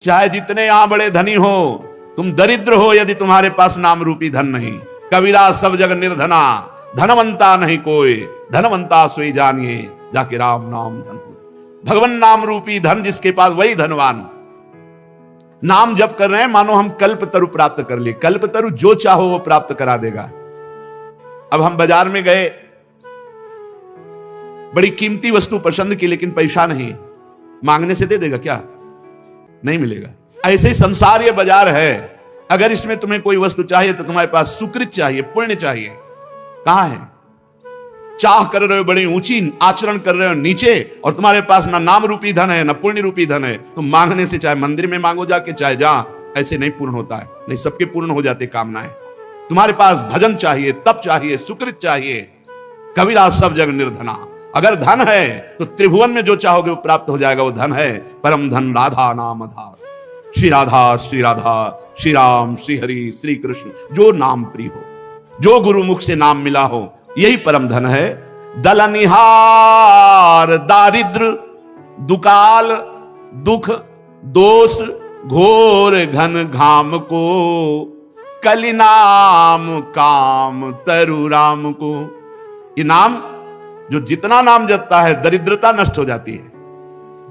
चाहे जितने यहां बड़े धनी हो, तुम दरिद्र हो यदि तुम्हारे पास नाम रूपी धन नहीं। कबीरा सब जग निर्धना, धनवंता नहीं कोई, धनवंता सोई जानिए, जाके राम नाम धन हो। भगवान नाम रूपी धन जिसके पास वही धनवान। नाम जप कर रहे हैं मानो हम कल्प तरु प्राप्त कर लिए। कल्प तरु जो चाहो वो प्राप्त करा देगा। अब हम बाजार में गए, बड़ी कीमती वस्तु पसंद की, लेकिन पैसा नहीं, मांगने से दे देगा क्या? नहीं मिलेगा। ऐसे ही संसार ये बाजार है। अगर इसमें तुम्हें कोई वस्तु चाहिए तो तुम्हारे पास सुकृत चाहिए, पुण्य चाहिए। कहां है? चाह कर रहे हो बड़ी ऊंची, आचरण कर रहे हो नीचे, और तुम्हारे पास ना नाम रूपी धन है ना पुण्य रूपी धन है। तुम मांगने से, चाहे मंदिर में मांगो जाके, चाहे जहां, ऐसे नहीं पूर्ण होता है। नहीं, सबके पूर्ण हो जाते कामनाएं। तुम्हारे पास भजन चाहिए, तप चाहिए, सुकृत चाहिए। कबीरा सब जग निर्धना। अगर धन है तो त्रिभुवन में जो चाहोगे वो प्राप्त हो जाएगा। वो धन है परम धन राधा नाम आधार। श्री राधा श्री राम श्री हरि श्री कृष्ण, जो नाम प्रिय हो, जो गुरु मुख से नाम मिला हो, यही परम धन है। दलनिहार दारिद्र दुकाल दुख दोष घोर घन घाम को, कलि नाम काम तरु राम को। ये नाम, जो जितना नाम जपता है दरिद्रता नष्ट हो जाती है।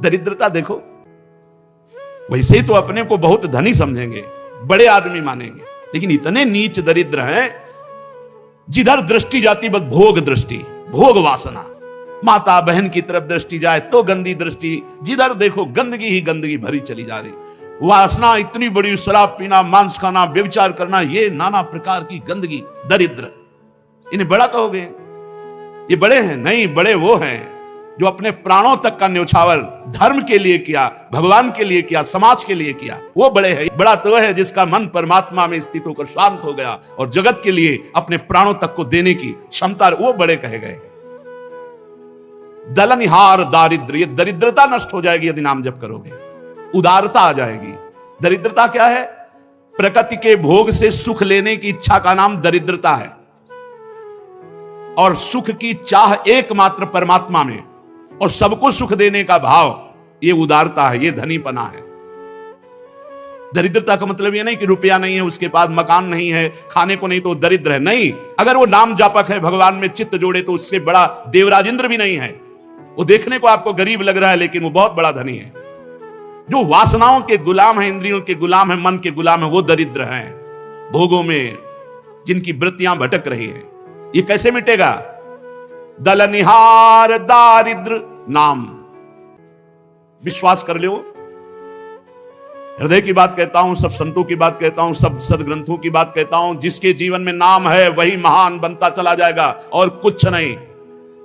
दरिद्रता देखो, वैसे ही तो अपने को बहुत धनी समझेंगे, बड़े आदमी मानेंगे, लेकिन इतने नीच दरिद्र हैं, जिधर दृष्टि जाती बस भोग दृष्टि, भोग वासना। माता बहन की तरफ दृष्टि जाए तो गंदी दृष्टि, जिधर देखो गंदगी ही गंदगी भरी चली जा रही। वासना इतनी बड़ी, शराब पीना, मांस खाना, व्यभिचार करना, ये नाना प्रकार की गंदगी। दरिद्र, इन्हें बड़ा कहोगे? ये बड़े हैं? नहीं, बड़े वो हैं जो अपने प्राणों तक का न्यौछावर धर्म के लिए किया, भगवान के लिए किया, समाज के लिए किया। वो बड़े हैं। बड़ा तो है जिसका मन परमात्मा में स्थित होकर शांत हो गया और जगत के लिए अपने प्राणों तक को देने की क्षमता, वो बड़े कहे गए। दलनिहार दारिद्र, ये दरिद्रता नष्ट हो जाएगी यदि नाम जप करोगे। उदारता आ जाएगी। दरिद्रता क्या है? प्रकृति के भोग से सुख लेने की इच्छा का नाम दरिद्रता है, और सुख की चाह एकमात्र परमात्मा में, और सबको सुख देने का भाव, ये उदारता है, ये धनीपना है। दरिद्रता का मतलब ये नहीं कि रुपया नहीं है, उसके पास मकान नहीं है, खाने को नहीं, तो दरिद्र है। नहीं, अगर वो नाम जापक है, भगवान में चित्त जोड़े, तो उससे बड़ा देवराजेंद्र भी नहीं है। वो देखने को आपको गरीब लग रहा है, लेकिन वो बहुत बड़ा धनी है। जो वासनाओं के गुलाम है, इंद्रियों के गुलाम है, मन के गुलाम है, वो दरिद्र हैं। भोगों में जिनकी वृत्तियां भटक रही है, ये कैसे मिटेगा? दलनिहार दारिद्र नाम। विश्वास कर लो, हृदय की बात कहता हूं, सब संतों की बात कहता हूं, सब सदग्रंथों की बात कहता हूं। जिसके जीवन में नाम है वही महान बनता चला जाएगा, और कुछ नहीं।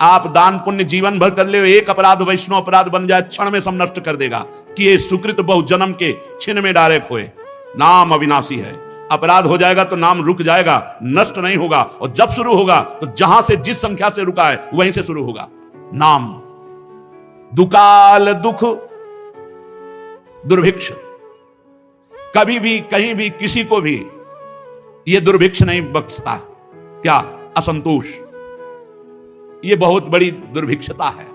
आप दान पुण्य जीवन भर कर ले, एक अपराध वैष्णव अपराध बन जाए, क्षण में सब नष्ट कर देगा। कि ये सुकृत बहु जन्म के छिन में डायरेक्ट होए। नाम अविनाशी है। अपराध हो जाएगा तो नाम रुक जाएगा, नष्ट नहीं होगा। और जब शुरू होगा तो जहां से, जिस संख्या से रुका है वहीं से शुरू होगा। नाम। दुकाल दुख दुर्भिक्ष, कभी भी कहीं भी किसी को भी यह दुर्भिक्ष नहीं बख्शता। क्या? असंतोष। यह बहुत बड़ी दुर्भिक्षता है।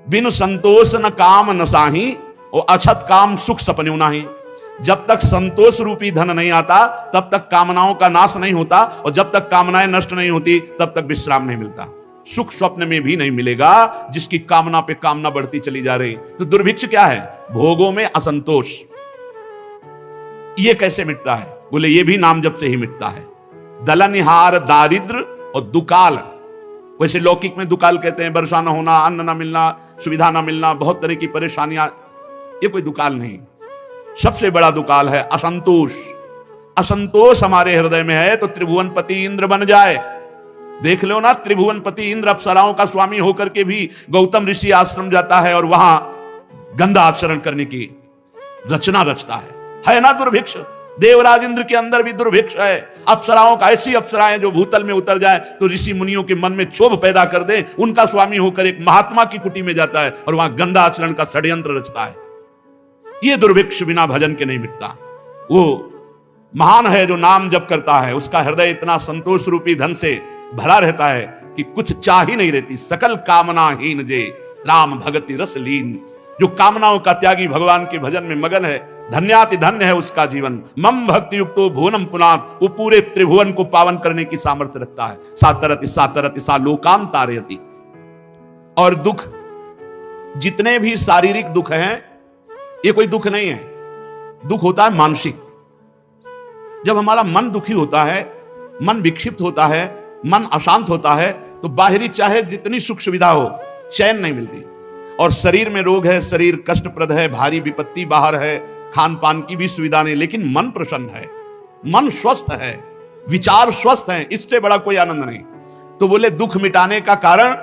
बिनु संतोष न काम न साही, और अछत काम सुख सपन्यू नाही। जब तक संतोष रूपी धन नहीं आता तब तक कामनाओं का नाश नहीं होता, और जब तक कामनाएं नष्ट नहीं होती तब तक विश्राम नहीं मिलता। सुख स्वप्न में भी नहीं मिलेगा जिसकी कामना पे कामना बढ़ती चली जा रही। तो दुर्भिक्ष क्या है? भोगों में असंतोष। ये कैसे मिटता है? बोले ये भी नाम जप से ही मिटता है। दलनिहार दारिद्र और दुकाल, वैसे लौकिक में दुकाल कहते हैं वर्षा न होना, अन्न न मिलना, सुविधा न मिलना, बहुत तरह की परेशानियां। ये कोई दुकाल नहीं। सबसे बड़ा दुकाल है असंतोष। असंतोष हमारे हृदय में है तो त्रिभुवनपति इंद्र बन जाए। देख लो ना, त्रिभुवनपति इंद्र अप्सराओं का स्वामी होकर के भी गौतम ऋषि आश्रम जाता है और वहां गंदा आचरण करने की रचना रचता है ना दुर्भिक्ष। देवराज इंद्र के अंदर भी दुर्भिक्ष है। अप्सराओं का, ऐसी अप्सराएं जो भूतल में उतर जाए तो ऋषि मुनियों के मन में क्षोभ पैदा कर दे, उनका स्वामी होकर एक महात्मा की कुटी में जाता है और वहां गंदा आचरण का षड्यंत्र रचता है। यह दुर्भिक्ष बिना भजन के नहीं मिटता। वो महान है जो नाम जप करता है, उसका हृदय इतना संतोष रूपी धन से भरा रहता है कि कुछ चाह ही नहीं रहती। सकल कामना हीन जे राम भगति रस लीन। जो कामनाओं का त्यागी भगवान के भजन में मगन है, धन्याति धन्य है उसका जीवन। मम भक्ति युक्तो भुवनम पुनात, वो पूरे त्रिभुवन को पावन करने की सामर्थ्य रखता है। सातरति सातरति सा लोकान तारयति। और दुख, जितने भी शारीरिक दुख हैं, ये कोई दुख नहीं है, दुख होता है मानसिक। जब हमारा मन दुखी होता है, मन विक्षिप्त होता है, मन अशांत होता है, तो बाहरी चाहे जितनी सुख सुविधा हो, चैन नहीं मिलती। और शरीर में रोग है, शरीर कष्टप्रद है, भारी विपत्ति बाहर है, खान पान की भी सुविधा नहीं, लेकिन मन प्रसन्न है, मन स्वस्थ है, विचार स्वस्थ है, इससे बड़ा कोई आनंद नहीं। तो बोले दुख मिटाने का कारण,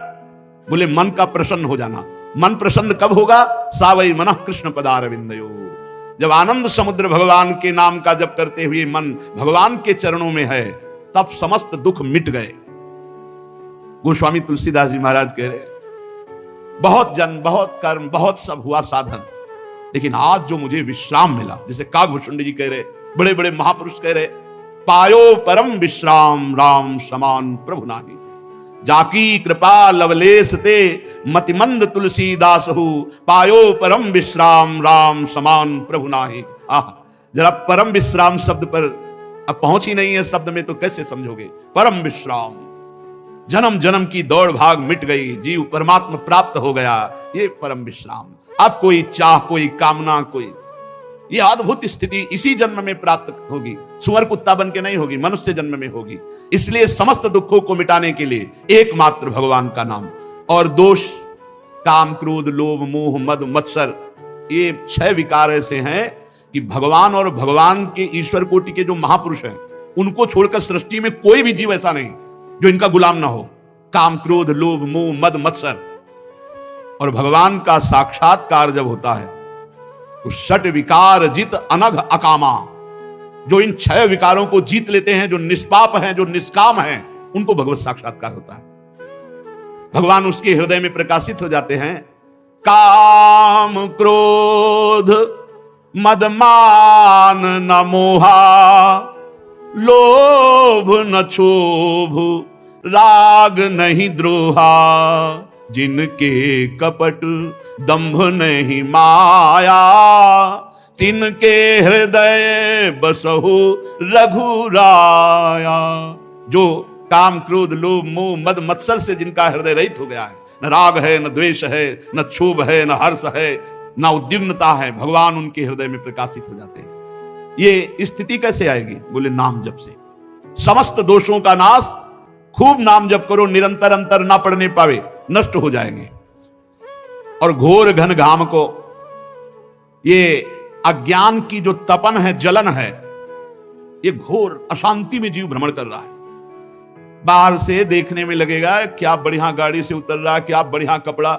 बोले मन का प्रसन्न हो जाना। मन प्रसन्न कब होगा? सावई मनः कृष्ण पदारविंदयो। जब आनंद समुद्र भगवान के नाम का जप करते हुए मन भगवान के चरणों में है, तब समस्त दुख मिट गए। गोस्वामी तुलसीदास जी महाराज कह रहे, बहुत जन्म, बहुत कर्म, बहुत सब हुआ साधन, लेकिन आज जो मुझे विश्राम मिला, जैसे काकभूषुंड जी कह रहे, बड़े बड़े महापुरुष कह रहे, पायो परम विश्राम राम समान प्रभु नाही, जाकी कृपा लवलेश ते मतिमंद तुलसीदास हु, पायो परम विश्राम राम समान प्रभु नाही। आह, जरा परम विश्राम शब्द पर अब पहुंच ही नहीं है शब्द में, तो कैसे समझोगे? परम विश्राम, जन्म जन्म की दौड़ भाग मिट गई, जीव परमात्मा प्राप्त हो गया, ये परम विश्राम। अब कोई चाह, कोई कामना, कोई, ये अद्भुत स्थिति इसी जन्म में प्राप्त होगी, सुअर कुत्ता बन के नहीं होगी, मनुष्य जन्म में होगी। इसलिए समस्त दुखों को मिटाने के लिए एकमात्र भगवान का नाम। और दोष, काम, क्रोध, लोभ, मोह, मद, मत्सर, ये 6 विकार ऐसे हैं कि भगवान और भगवान के ईश्वर कोटि के जो महापुरुष हैं, उनको छोड़कर सृष्टि में कोई भी जीव ऐसा नहीं जो इनका गुलाम ना हो। काम, क्रोध, लोभ, मोह, मद, मत्सर। और भगवान का साक्षात्कार जब होता है तो षट विकार जित अनघ अकामा, जो इन 6 विकारों को जीत लेते हैं, जो निष्पाप हैं, जो निष्काम हैं, उनको भगवत साक्षात्कार होता है। भगवान उसके हृदय में प्रकाशित हो जाते हैं। काम क्रोध मद मान न मोहा, लोभ न क्षोभ राग नहीं द्रोहा, जिनके कपट दंभ नहीं माया, तिनके हृदय बसहु रघुराया। जो काम, क्रोध, लोभ, मोह, मद, मत्सर से जिनका हृदय रहित हो गया है, न राग है, न द्वेष है, न क्षोभ है, न हर्ष है, न उद्विग्नता है, भगवान उनके हृदय में प्रकाशित हो जाते हैं। ये स्थिति कैसे आएगी? बोले नाम जप से। समस्त दोषों का नाश, खूब नाम जप करो, निरंतर अंतर ना पड़ने पावे, नष्ट हो जाएंगे। और घोर घन घाम को, ये अज्ञान की जो तपन है, जलन है, ये घोर अशांति में जीव भ्रमण कर रहा है। बाहर से देखने में लगेगा क्या बढ़िया गाड़ी से उतर रहा, क्या बढ़िया कपड़ा,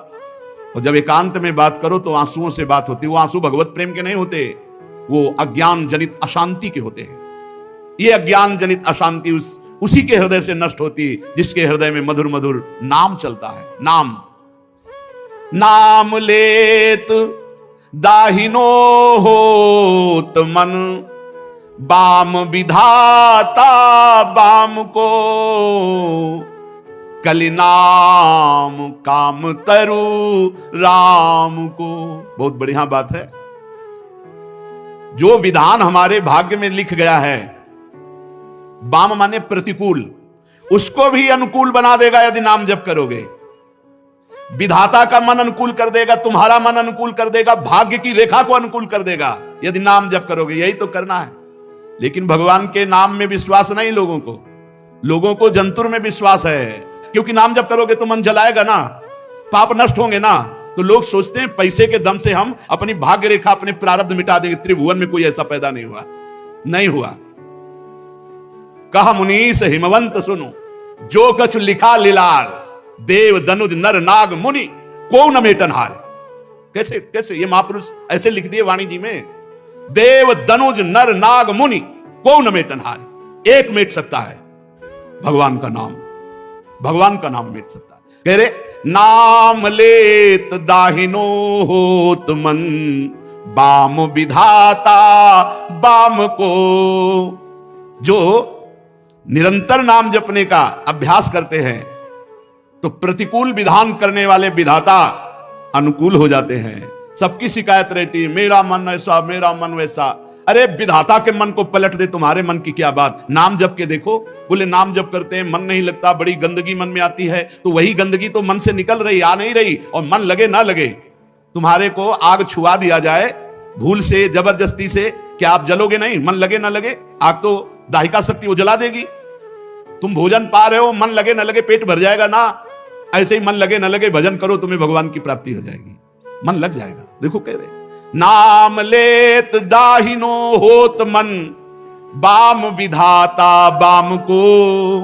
और जब एकांत में बात करो तो आंसुओं से बात होती है। वो आंसू भगवत प्रेम के नहीं होते, वो अज्ञान जनित अशांति के होते हैं। ये अज्ञान जनित अशांति उसी के हृदय से नष्ट होती जिसके हृदय में मधुर मधुर नाम चलता है। नाम, नाम लेत दाहिनो होत मन, बाम विधाता बाम को, कलि नाम काम तरु राम को। बहुत बढ़िया बात है। जो विधान हमारे भाग्य में लिख गया है, बाम माने प्रतिकूल, उसको भी अनुकूल बना देगा यदि नाम जप करोगे। विधाता का मन अनुकूल कर देगा, तुम्हारा मन अनुकूल कर देगा, भाग्य की रेखा को अनुकूल कर देगा यदि नाम जप करोगे। यही तो करना है। लेकिन भगवान के नाम में विश्वास नहीं लोगों को जंतुर में विश्वास है। क्योंकि नाम जप करोगे तो मन जलाएगा ना, पाप नष्ट होंगे ना। तो लोग सोचते हैं पैसे के दम से हम अपनी भाग्य रेखा, अपने प्रारब्ध मिटा देंगे। त्रिभुवन में कोई ऐसा पैदा नहीं हुआ, नहीं हुआ। कहा मुनीस हिमवंत सुनो, जो कछु लिखा लीलार, देव दनुज नर नाग मुनि को न मेटन हार। कैसे कैसे ये महापुरुष ऐसे लिख दिए वाणी जी में, देव दनुज नर नाग मुनि को न मेटन हार। एक मेट सकता है भगवान का नाम, भगवान का नाम मेट सकता है। कह रहे नाम लेत दाहिनो होत मन, बाम विधाता बाम को। जो निरंतर नाम जपने का अभ्यास करते हैं तो प्रतिकूल विधान करने वाले विधाता अनुकूल हो जाते हैं। सबकी शिकायत रहती है, मेरा मन ऐसा, मेरा मन वैसा। अरे विधाता के मन को पलट दे, तुम्हारे मन की क्या बात। नाम जप के देखो। बोले नाम जप करते हैं मन नहीं लगता, बड़ी गंदगी मन में आती है। तो वही गंदगी तो मन से निकल रही, आ नहीं रही। और मन लगे ना लगे, तुम्हारे को आग छुआ दिया जाए भूल से, जबरदस्ती से, क्या आप जलोगे नहीं? मन लगे ना लगे, आग तो दाहिका शक्ति वो जला देगी। तुम भोजन पा रहे हो, मन लगे ना लगे पेट भर जाएगा ना। ऐसे ही मन लगे ना लगे भजन करो, तुम्हें भगवान की प्राप्ति हो जाएगी। मन लग जाएगा। देखो कह रहे नाम लेत दाहिनो होत मन, बाम विधाता बाम को,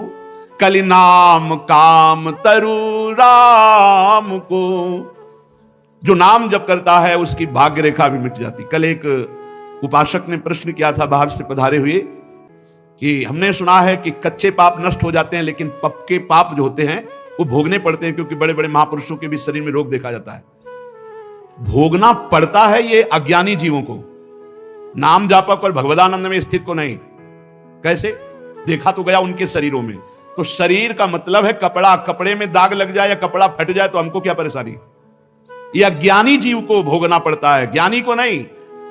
कलि नाम काम तरु राम को। जो नाम जप करता है उसकी भाग्य रेखा भी मिट जाती। कल एक उपासक ने प्रश्न किया था बाहर से पधारे हुए कि हमने सुना है कि कच्चे पाप नष्ट हो जाते हैं, लेकिन पक्के पाप जो होते हैं वो भोगने पड़ते हैं, क्योंकि बड़े बड़े महापुरुषों के भी शरीर में रोग देखा जाता है। भोगना पड़ता है ये अज्ञानी जीवों को, नाम जापक और भगवदानंद में स्थित को नहीं। कैसे? देखा तो गया उनके शरीरों में। तो शरीर का मतलब है कपड़ा, कपड़े में दाग लग जाए या कपड़ा फट जाए तो हमको क्या परेशानी। ये अज्ञानी जीव को भोगना पड़ता है, ज्ञानी को नहीं।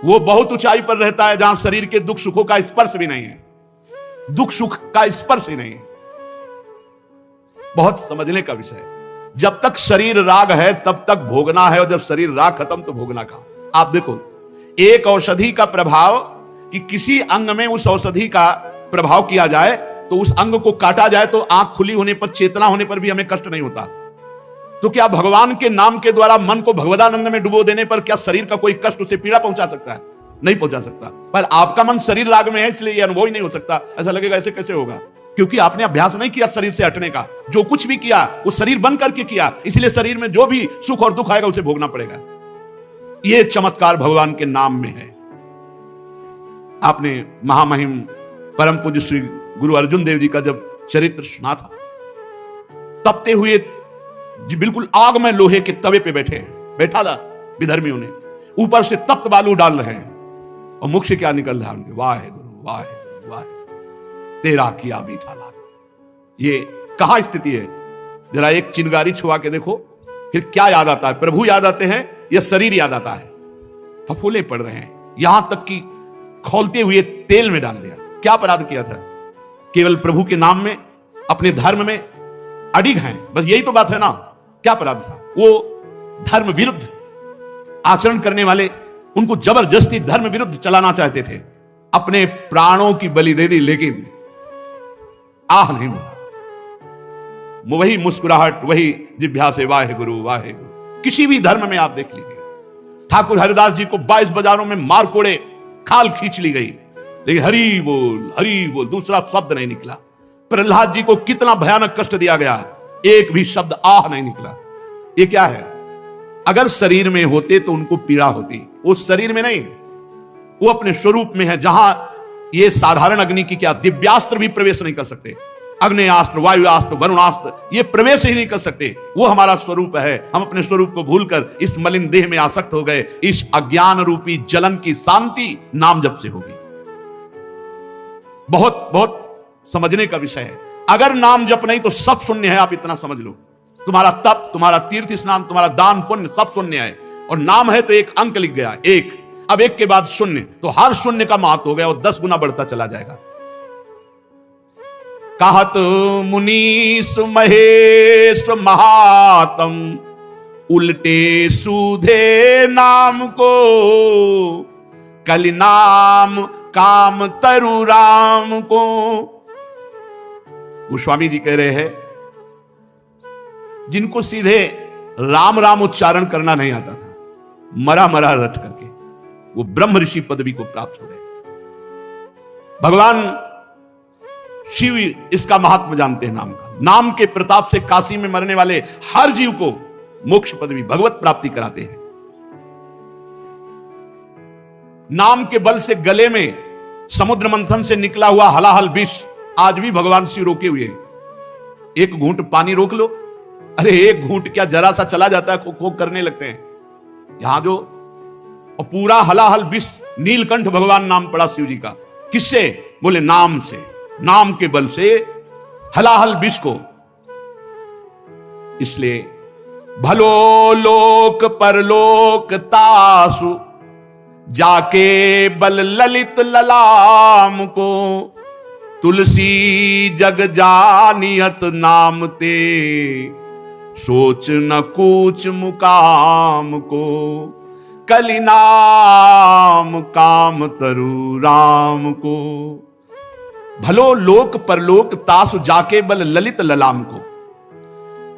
वो बहुत ऊंचाई पर रहता है जहां शरीर के दुख सुखों का स्पर्श भी नहीं है, दुख सुख का स्पर्श ही नहीं है। बहुत समझने का विषय है। जब तक शरीर राग है तब तक भोगना है, और जब शरीर राग खत्म तो भोगना का। आप देखो एक औषधि का प्रभाव, कि किसी अंग में उस औषधि का प्रभाव किया जाए तो उस अंग को काटा जाए तो आंख खुली होने पर, चेतना होने पर भी हमें कष्ट नहीं होता। तो क्या भगवान के नाम के द्वारा मन को भगवदानंद में डुबो देने पर क्या शरीर का कोई कष्ट उसे पीड़ा पहुंचा सकता है? नहीं पहुंचा सकता। पर आपका मन शरीर राग में है इसलिए यह अनुभव ही नहीं हो सकता। ऐसा लगेगा ऐसे कैसे होगा, क्योंकि आपने अभ्यास नहीं किया शरीर से हटने का। जो कुछ भी किया वो शरीर बन करके किया, इसलिए शरीर में जो भी सुख और दुख आएगा उसे भोगना पड़ेगा। यह चमत्कार भगवान के नाम में है। आपने महामहिम परम पूज्य श्री गुरु अर्जुन देव जी का जब चरित्र सुना था, तपते हुए जी बिल्कुल आग में लोहे के तवे पे बैठा था विधर्मियों ने, ऊपर से तप्त बालू डाल रहे हैं और मुख से क्या निकल रहा है उनके, वाहे गुरु वाहे गुरु वाहे, तेरा किया मीठा लाग। ये कहां स्थिति है? जरा एक चिंगारी छुआ के देखो, फिर क्या याद आता है? प्रभु याद आते हैं या शरीर याद आता है? फफूले पड़ रहे हैं, यहां तक कि खौलते हुए तेल में डाल दिया। क्या अपराध किया था? केवल प्रभु के नाम में, अपने धर्म में अडिग हैं, बस यही तो बात है ना। क्या अपराध था? वो धर्म विरुद्ध आचरण करने वाले, उनको जबरदस्ती धर्म विरुद्ध चलाना चाहते थे। अपने प्राणों की बलि दे दी, लेकिन आह नहीं बोला। वही मुस्कुराहट, वही जिह्वा से वाहे गुरु वाहे गुरु। किसी भी धर्म में आप देख लीजिए, ठाकुर हरिदास जी को 22 बाजारों में मार कोड़े, खाल खींच ली गई, लेकिन हरि बोल दूसरा शब्द नहीं निकला। प्रहलाद जी को कितना भयानक कष्ट दिया गया, एक भी शब्द आह नहीं निकला। ये क्या है? अगर शरीर में होते तो उनको पीड़ा होती, वो शरीर में नहीं, वो अपने स्वरूप में है, जहां ये साधारण अग्नि की क्या दिव्यास्त्र भी प्रवेश नहीं कर सकते। अग्नेयास्त्र, वायुयास्त्र, वरुणास्त्र ये प्रवेश ही नहीं कर सकते। वो हमारा स्वरूप है। हम अपने स्वरूप को भूलकर इस मलिन देह में आसक्त हो गए। इस अज्ञान रूपी जलन की शांति नाम जप से होगी। बहुत बहुत समझने का विषय है। अगर नाम जप नहीं तो सब शून्य है, आप इतना समझ लो। तुम्हारा तप, तुम्हारा तीर्थ स्नान, तुम्हारा दान पुण्य सब शून्य है। और नाम है तो एक अंक लिख गया, एक। अब एक के बाद शून्य, तो हर शून्य का महत्व हो गया और 10 गुना बढ़ता चला जाएगा। कहत मुनीस महेश महात्म, उल्टे सूधे नाम को, कलि नाम काम तरु राम को। गोस्वामी जी कह रहे हैं, जिनको सीधे राम राम उच्चारण करना नहीं आता था, मरा मरा रट करके वो ब्रह्म ऋषि पदवी को प्राप्त हो गए। भगवान शिव इसका महात्मा जानते हैं नाम का। नाम के प्रताप से काशी में मरने वाले हर जीव को मोक्ष पदवी, भगवत प्राप्ति कराते हैं। नाम के बल से गले में समुद्र मंथन से निकला हुआ हलाहल विष आज भी भगवान शिव रोके हुए। एक घूंट पानी रोक लो, अरे एक घूंट क्या जरा सा चला जाता है, खो खो करने लगते हैं। यहां जो और पूरा हलाहल विष, नीलकंठ भगवान नाम पड़ा शिव जी का। किससे? बोले नाम से। नाम के बल से हलाहल विष को। इसलिए भलो लोक परलोक तासु जाके बल ललित ललाम को, तुलसी जग जानियत नाम ते सोच न कूच मुकाम को, कली नाम काम तरु राम को। भलो लोक परलोक तासु जाके बल ललित ललाम को।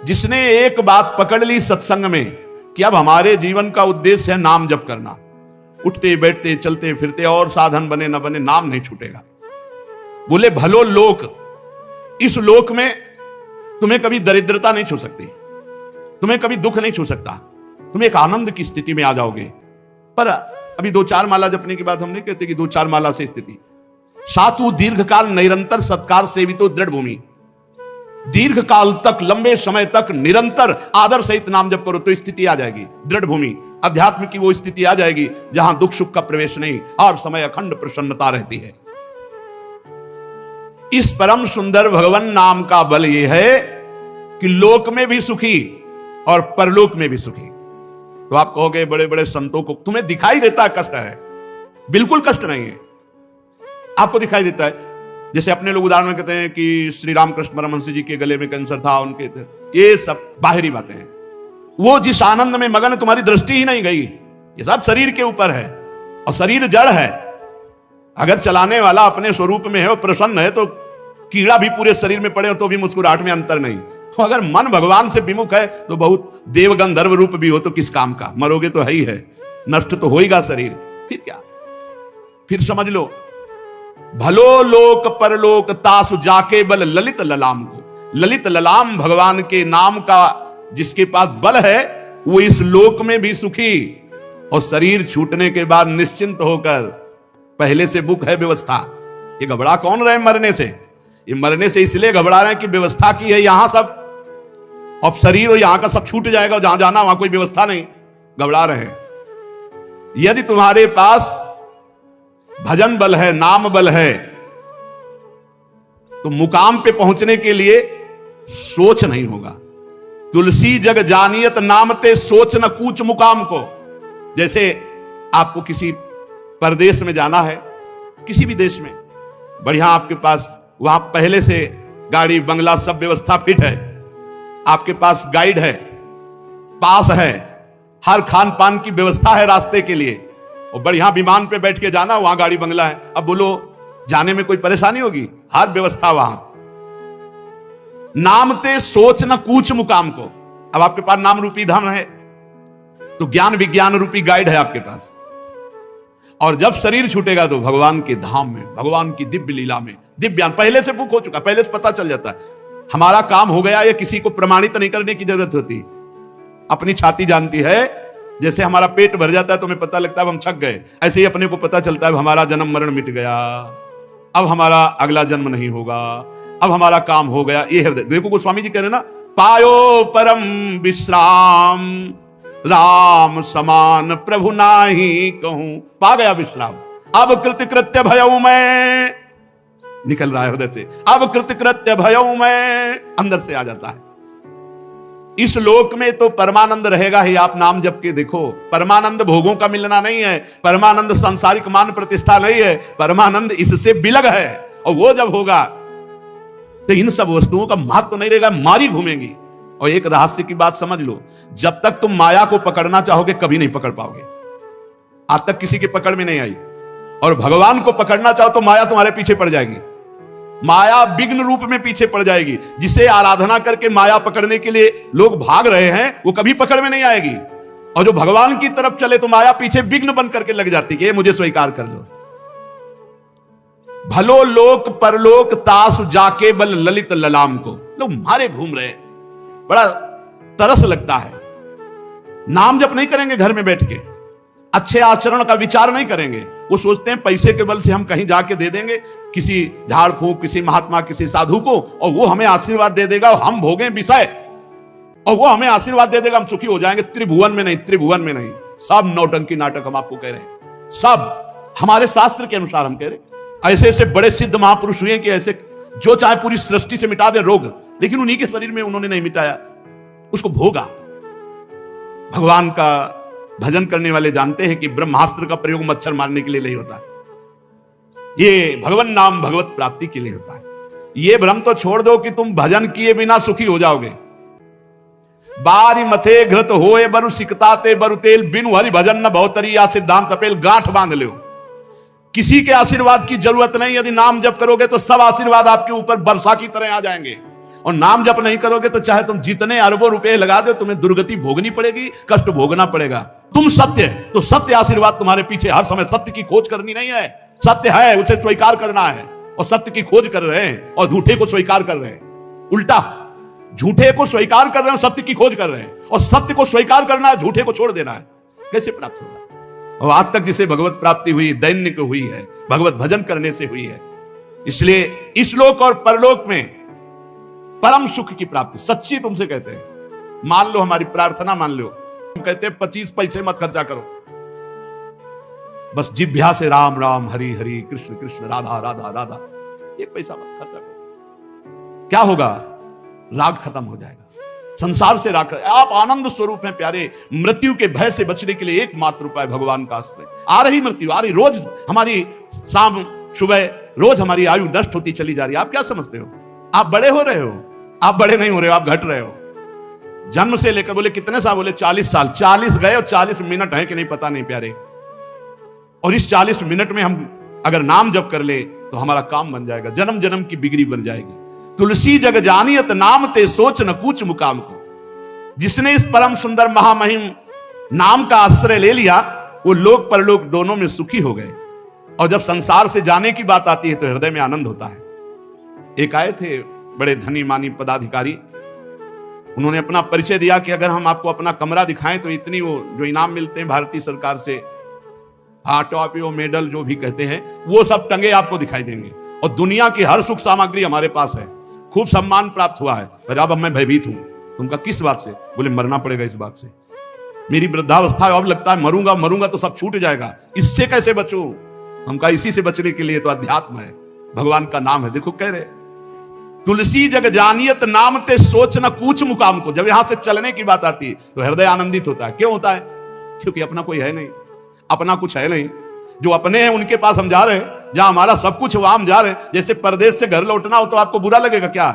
जिसने एक बात पकड़ ली सत्संग में कि अब हमारे जीवन का उद्देश्य है नाम जप करना, उठते बैठते चलते फिरते और साधन बने न बने नाम नहीं छूटेगा। बोले भलो लोक, इस लोक में तुम्हें कभी दरिद्रता नहीं छू सकती, तुम्हें कभी दुख नहीं छू सकता, तुम एक आनंद की स्थिति में आ जाओगे। पर अभी 2-4 माला जपने के बाद हम नहीं कहते कि 2-4 माला से स्थिति। सातु दीर्घकाल निरंतर सत्कार सेवितो दृढ़ भूमि, दीर्घ काल तक लंबे समय तक निरंतर आदर सहित नाम जप करो तो स्थिति आ जाएगी दृढ़ भूमि, अध्यात्म की वो स्थिति आ जाएगी जहां दुख सुख का प्रवेश नहीं और समय अखंड प्रसन्नता रहती है। इस परम सुंदर भगवान नाम का बल यह है कि लोक में भी सुखी और परलोक में भी सुखी। तो आप कहोगे बड़े बड़े संतों को तुम्हें दिखाई देता है कष्ट है, बिल्कुल कष्ट नहीं है, आपको दिखाई देता है। जैसे अपने लोग उदाहरण में कहते हैं कि श्री रामकृष्ण परमहंस जी के गले में कैंसर था, उनके थे, ये सब बाहरी बातें हैं। वो जिस आनंद में मगन तुम्हारी दृष्टि ही नहीं गई, ये सब शरीर के ऊपर है और शरीर जड़ है। अगर चलाने वाला अपने स्वरूप में है और प्रसन्न है तो कीड़ा भी पूरे शरीर में पड़े हो तो भी मुस्कुराहट में अंतर नहीं। तो अगर मन भगवान से विमुख है तो बहुत देव गंधर्व रूप भी हो तो किस काम का, मरोगे तो है ही है, नष्ट तो होएगा शरीर, फिर क्या। फिर समझ लो भलो लोक परलोक तासु जाके बल ललित ललाम को। ललित ललाम भगवान के नाम का जिसके पास बल है वो इस लोक में भी सुखी और शरीर छूटने के बाद निश्चिंत होकर, पहले से बुक है व्यवस्था। ये घबरा कौन रहे मरने से, ये मरने से इसलिए घबरा रहे हैं कि व्यवस्था की है यहां सब, अब शरीर और यहां का सब छूट जाएगा, जहां जाना वहां कोई व्यवस्था नहीं, घबरा रहे हैं। यदि तुम्हारे पास भजन बल है, नाम बल है, तो मुकाम पे पहुंचने के लिए सोच नहीं होगा। तुलसी जग जानियत नामते सोच न कूच मुकाम को। जैसे आपको किसी परदेश में जाना है, किसी भी देश में, बढ़िया आपके पास वहां पहले से गाड़ी बंगला सब व्यवस्था फिट है, आपके पास गाइड है, पास है, हर खान पान की व्यवस्था है रास्ते के लिए, और बढ़िया विमान पे बैठ के जाना, वहां गाड़ी बंगला है। अब बोलो जाने में कोई परेशानी होगी, हर व्यवस्था वहां। नामते सोच न कूच मुकाम को। अब आपके पास नाम रूपी धन है तो ज्ञान विज्ञान रूपी गाइड है आपके पास, और जब शरीर छूटेगा तो भगवान के धाम में, भगवान की दिव्य लीला में, दिव्यान पहले से बुक हो चुका, पहले से पता चल जाता है। हमारा काम हो गया, ये किसी को प्रमाणित नहीं करने की जरूरत होती, अपनी छाती जानती है। जैसे हमारा पेट भर जाता है तो हमें पता लगता है हम थक गए, ऐसे ही अपने को पता चलता है हमारा जन्म मरण मिट गया, अब हमारा अगला जन्म नहीं होगा, अब हमारा काम हो गया। ये हृदय देखो गोस्वामी जी कह रहे ना, पायो परम विश्राम राम समान प्रभु नाही कहूं। पा गया विश्राम, अब कृतकृत्य भयऊ मैं, निकल रहा है हृदय से, अब कृतकृत्य भयऊ मैं, अंदर से आ जाता है। इस लोक में तो परमानंद रहेगा ही। आप नाम जप के देखो, परमानंद भोगों का मिलना नहीं है, परमानंद सांसारिक मान प्रतिष्ठा नहीं है, परमानंद इससे बिलग है। और वो जब होगा तो इन सब वस्तुओं का महत्व तो नहीं रहेगा, मारी घूमेंगी। और एक रहस्य की बात समझ लो, जब तक तुम माया को पकड़ना चाहोगे कभी नहीं पकड़ पाओगे। आज तक किसी के पकड़ में नहीं आई, और भगवान को पकड़ना चाहो तो माया तुम्हारे पीछे पड़ जाएगी, माया विघ्न रूप में पीछे पड़ जाएगी। जिसे आराधना करके माया पकड़ने के लिए लोग भाग रहे हैं वो कभी पकड़ में नहीं आएगी, और जो भगवान की तरफ चले तो माया पीछे विघ्न बन करके लग जाती है, मुझे स्वीकार कर लो। भलो लोक परलोक तासु जाके बल ललित ललाम को। लोग मारे घूम रहे, बड़ा तरस लगता है। नाम जप नहीं करेंगे घर में बैठ के, अच्छे आचरण का विचार नहीं करेंगे, वो सोचते हैं पैसे के बल से हम कहीं जाके दे देंगे किसी झाड़ फूक, किसी महात्मा, किसी साधु को, और वो हमें आशीर्वाद दे देगा, और हम भोगें विषय, और वो हमें आशीर्वाद दे देगा, हम सुखी हो जाएंगे। त्रिभुवन में नहीं, त्रिभुवन में नहीं, सब नौटंकी नाटक हम आपको कह रहे हैं, सब हमारे शास्त्र के अनुसार हम कह रहे हैं। ऐसे ऐसे बड़े सिद्ध महापुरुष हुए कि ऐसे जो चाहे पूरी सृष्टि से मिटा दे रोग, लेकिन उन्हीं के शरीर में उन्होंने नहीं मिटाया, उसको भोगा। भगवान का भजन करने वाले जानते हैं कि ब्रह्मास्त्र का प्रयोग मच्छर मारने के लिए नहीं होता है, ये भगवान नाम भगवत प्राप्ति के लिए होता है। ये भ्रम तो छोड़ दो कि तुम भजन किए बिना सुखी हो जाओगे। बारी मथे घृत होए बरु सिकताते बरु तेल, बिनु हरि भजन न बहुतरी या सिद्धांत अपेल, गांठ बांध लो। किसी के आशीर्वाद की जरूरत नहीं, यदि नाम जप करोगे तो सब आशीर्वाद आपके ऊपर वर्षा की तरह आ जाएंगे। और नाम जप नहीं करोगे तो चाहे तुम जितने अरबों रुपए लगा दो, तुम्हें दुर्गति भोगनी पड़ेगी, कष्ट भोगना पड़ेगा। तुम सत्य, तो सत्य आशीर्वाद तुम्हारे पीछे हर समय। सत्य की खोज करनी नहीं है, सत्य है उसे स्वीकार करना है। और सत्य की खोज कर रहे हैं और झूठे को स्वीकार कर रहे हैं। उल्टा, झूठे को स्वीकार कर रहे हैं, सत्य की खोज कर रहे हैं। और सत्य को स्वीकार करना है, झूठे को छोड़ देना है। कैसे प्राप्त होगा? और आज तक जिसे भगवत प्राप्ति हुई, दैन्य को हुई है, भगवत भजन करने से हुई है। इसलिए इस लोक और परलोक में परम सुख की प्राप्ति सच्ची तुमसे कहते हैं। मान लो, हमारी प्रार्थना मान लो। हम कहते हैं 25 पैसे मत खर्चा करो, बस जिभ्या से राम राम हरि हरि कृष्ण कृष्ण राधा राधा राधा, 1 पैसा मत खर्चा करो। क्या होगा? राग खत्म हो जाएगा, संसार से राग। आप आनंद स्वरूप हैं प्यारे। मृत्यु के भय से बचने के लिए एकमात्र उपाय भगवान का आश्रय। आ रही मृत्यु, आ रही, रोज हमारी शाम सुबह रोज हमारी आयु नष्ट होती चली जा रही है। आप क्या समझते हो? आप बड़े हो रहे हो? आप बड़े नहीं हो रहे हो, आप घट रहे हो। जन्म से लेकर, बोले कितने साल? बोले 40 साल। 40 गए और 40 मिनट है कि नहीं पता नहीं प्यारे। और इस 40 मिनट में हम अगर नाम जप कर ले तो हमारा काम बन जाएगा, जन्म जन्म की बिगड़ी बन जाएगी। तुलसी जग जानियत नाम ते सोच न कूच मुकाम को। जिसने इस परम सुंदर महामहिम नाम का आश्रय ले लिया, वो लोक परलोक दोनों में सुखी हो गए। और जब संसार से जाने की बात आती है तो हृदय में आनंद होता है। एक आए थे बड़े धनी मानी पदाधिकारी, उन्होंने अपना परिचय दिया कि अगर हम आपको अपना कमरा दिखाएं तो इतनी वो जो इनाम मिलते हैं भारतीय सरकार से, टॉपियो मेडल जो भी कहते हैं, वो सब टंगे आपको दिखाई देंगे। और दुनिया की हर सुख सामग्री हमारे पास है, खूब सम्मान प्राप्त हुआ है। पर अब मैं भयभीत हूं। तुमका किस बात से? बोले मरना पड़ेगा इस बात से। मेरी वृद्धावस्था है, अब लगता है मरूंगा मरूंगा तो सब छूट जाएगा, इससे कैसे बचूं? हमका इसी से बचने के लिए तो अध्यात्म है, भगवान का नाम है। देखो कह रहे, तुलसी जग जानियत नाम ते सोच न कूच मुकाम को। जब यहां से चलने की बात आती है तो हृदय आनंदित होता है। क्यों होता है? क्योंकि अपना कोई है नहीं, अपना कुछ है नहीं। जो अपने हैं उनके पास हम जा रहे हैं, जहां हमारा सब कुछ वहां हम जा रहे हैं। जैसे परदेश से घर लौटना हो तो आपको बुरा लगेगा क्या?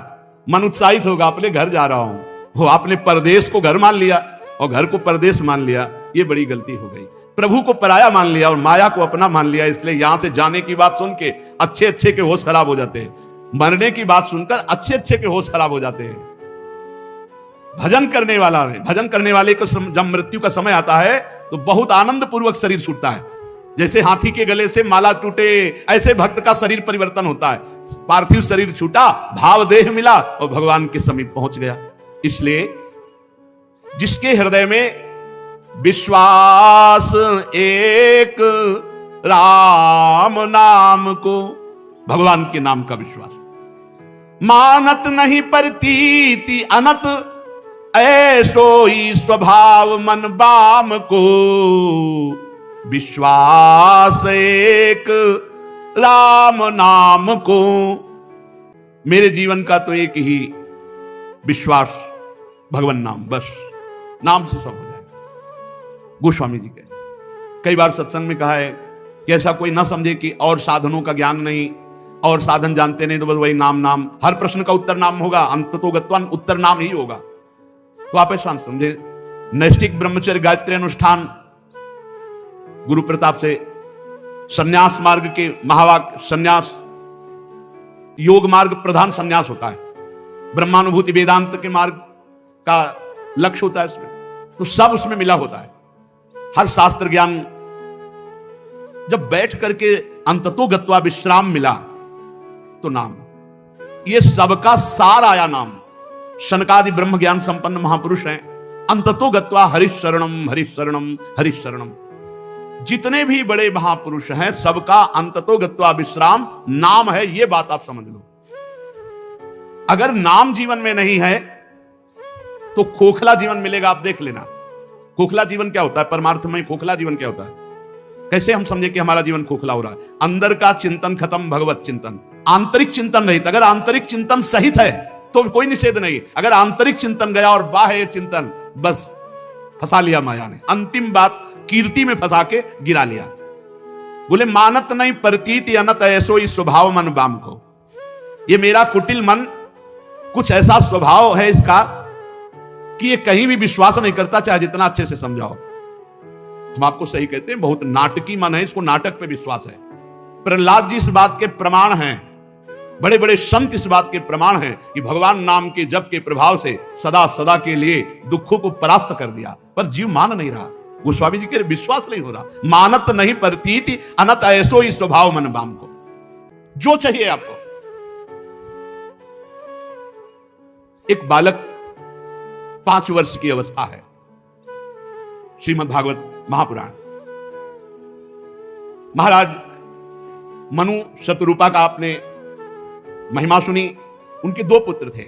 मन उत्साहित होगा, अपने घर जा रहा हूं। वो आपने परदेश को घर मान लिया और घर को परदेश मान लिया, ये बड़ी गलती हो गई। प्रभु को पराया मान लिया और माया को अपना मान लिया। इसलिए यहां से जाने की बात सुन के अच्छे अच्छे के होश खराब हो जाते हैं, मरने की बात सुनकर अच्छे अच्छे के होश खराब हो जाते हैं। भजन करने वाला है, भजन करने वाले को जब मृत्यु का समय आता है तो बहुत आनंद पूर्वक शरीर छूटता है। जैसे हाथी के गले से माला टूटे, ऐसे भक्त का शरीर परिवर्तन होता है। पार्थिव शरीर छूटा, भाव देह मिला और भगवान के समीप पहुंच गया। इसलिए जिसके हृदय में विश्वास एक राम नाम को, भगवान के नाम का विश्वास, मानत नहीं प्रतीति अनत, ऐसो ही स्वभाव मन बाम को। विश्वास एक राम नाम को। मेरे जीवन का तो एक ही विश्वास, भगवान नाम। बस नाम से सब हो जाएगा। गोस्वामी जी कहते, कई बार सत्संग में कहा है कि ऐसा कोई ना समझे कि और साधनों का ज्ञान नहीं, और साधन जानते नहीं तो बस वही नाम नाम, हर प्रश्न का उत्तर नाम होगा, अंततोगत्वान उत्तर नाम ही होगा। तो आप ऐसा समझे, नैष्ठिक ब्रह्मचर्य गायत्री अनुष्ठान गुरु प्रताप से संन्यास मार्ग के महावाक्य, संन्यास योग मार्ग प्रधान संन्यास होता है। ब्रह्मानुभूति वेदांत के मार्ग का लक्ष्य होता है इसमें, तो सब उसमें मिला होता है। हर शास्त्र ज्ञान जब बैठ करके अंततो गत्वा विश्राम मिला तो नाम, ये सबका सार आया नाम। शनकादि ब्रह्म ज्ञान संपन्न महापुरुष हैं, अंततो गत्वा हरिश शरणम हरिश शरणम हरिश शरणम। जितने भी बड़े महापुरुष हैं सबका अंततो गत्वा विश्राम नाम है, ये बात आप समझ लो। अगर नाम जीवन में नहीं है तो खोखला जीवन मिलेगा। आप देख लेना खोखला जीवन क्या होता है, परमार्थ में खोखला जीवन क्या होता है। कैसे हम समझे कि हमारा जीवन खोखला हो रहा है? अंदर का चिंतन खत्म, भगवत चिंतन, आंतरिक चिंतन रहित। अगर आंतरिक चिंतन सहित है तो कोई निषेध नहीं। अगर आंतरिक चिंतन गया और बाह्य चिंतन, बस फंसा लिया माया ने, अंतिम बात कीर्ति में फंसा के गिरा लिया। बोले मानत नहीं प्रतीति अनत ऐसो ही स्वभाव मन बाम को, ये मेरा कुटिल मन कुछ ऐसा स्वभाव है इसका कि ये कहीं भी विश्वास नहीं करता, चाहे जितना अच्छे से समझाओ। हम आपको सही कहते हैं, बहुत नाटकी मन है, इसको नाटक पे विश्वास है। प्रहलाद जी इस बात के प्रमाण हैं, बड़े बड़े संत इस बात के प्रमाण हैं कि भगवान नाम के जप के प्रभाव से सदा सदा के लिए दुखों को परास्त कर दिया, पर जीव मान नहीं रहा। गोस्वामी जी के विश्वास नहीं हो रहा। मानत नहीं प्रतीति अनत ऐसो ही स्वभाव मन बाम को, जो चाहिए आपको। एक बालक 5 वर्ष की अवस्था है, श्रीमद् भागवत महापुराण। महाराज मनु शतरूपा का आपने महिमा सुनी। उनके 2 पुत्र थे,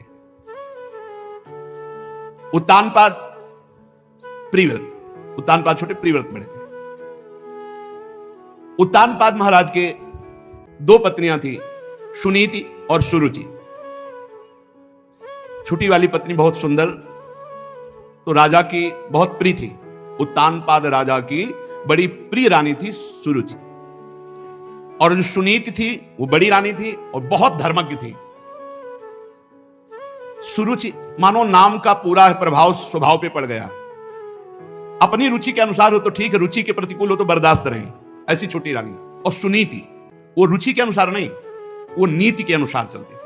उत्तानपाद, प्रिव्रत। उत्तानपाद छोटे, प्रिव्रत बड़े थे। उत्तानपाद महाराज के 2 पत्नियां थी, सुनीति और सुरुचि। छोटी वाली पत्नी बहुत सुंदर, तो राजा की बहुत प्रिय थी। उत्तानपाद राजा की बड़ी प्रिय रानी थी सुरुचि, और जो सुनीति थी वो बड़ी रानी थी और बहुत धर्मज्ञ थी। सुरुचि मानो नाम का पूरा प्रभाव स्वभाव पे पड़ गया। अपनी रुचि के अनुसार हो तो ठीक है, रुचि के प्रतिकूल हो तो बर्दाश्त नहीं, ऐसी छोटी रानी। और सुनीति वो रुचि के अनुसार नहीं, वो नीति के अनुसार चलती थी।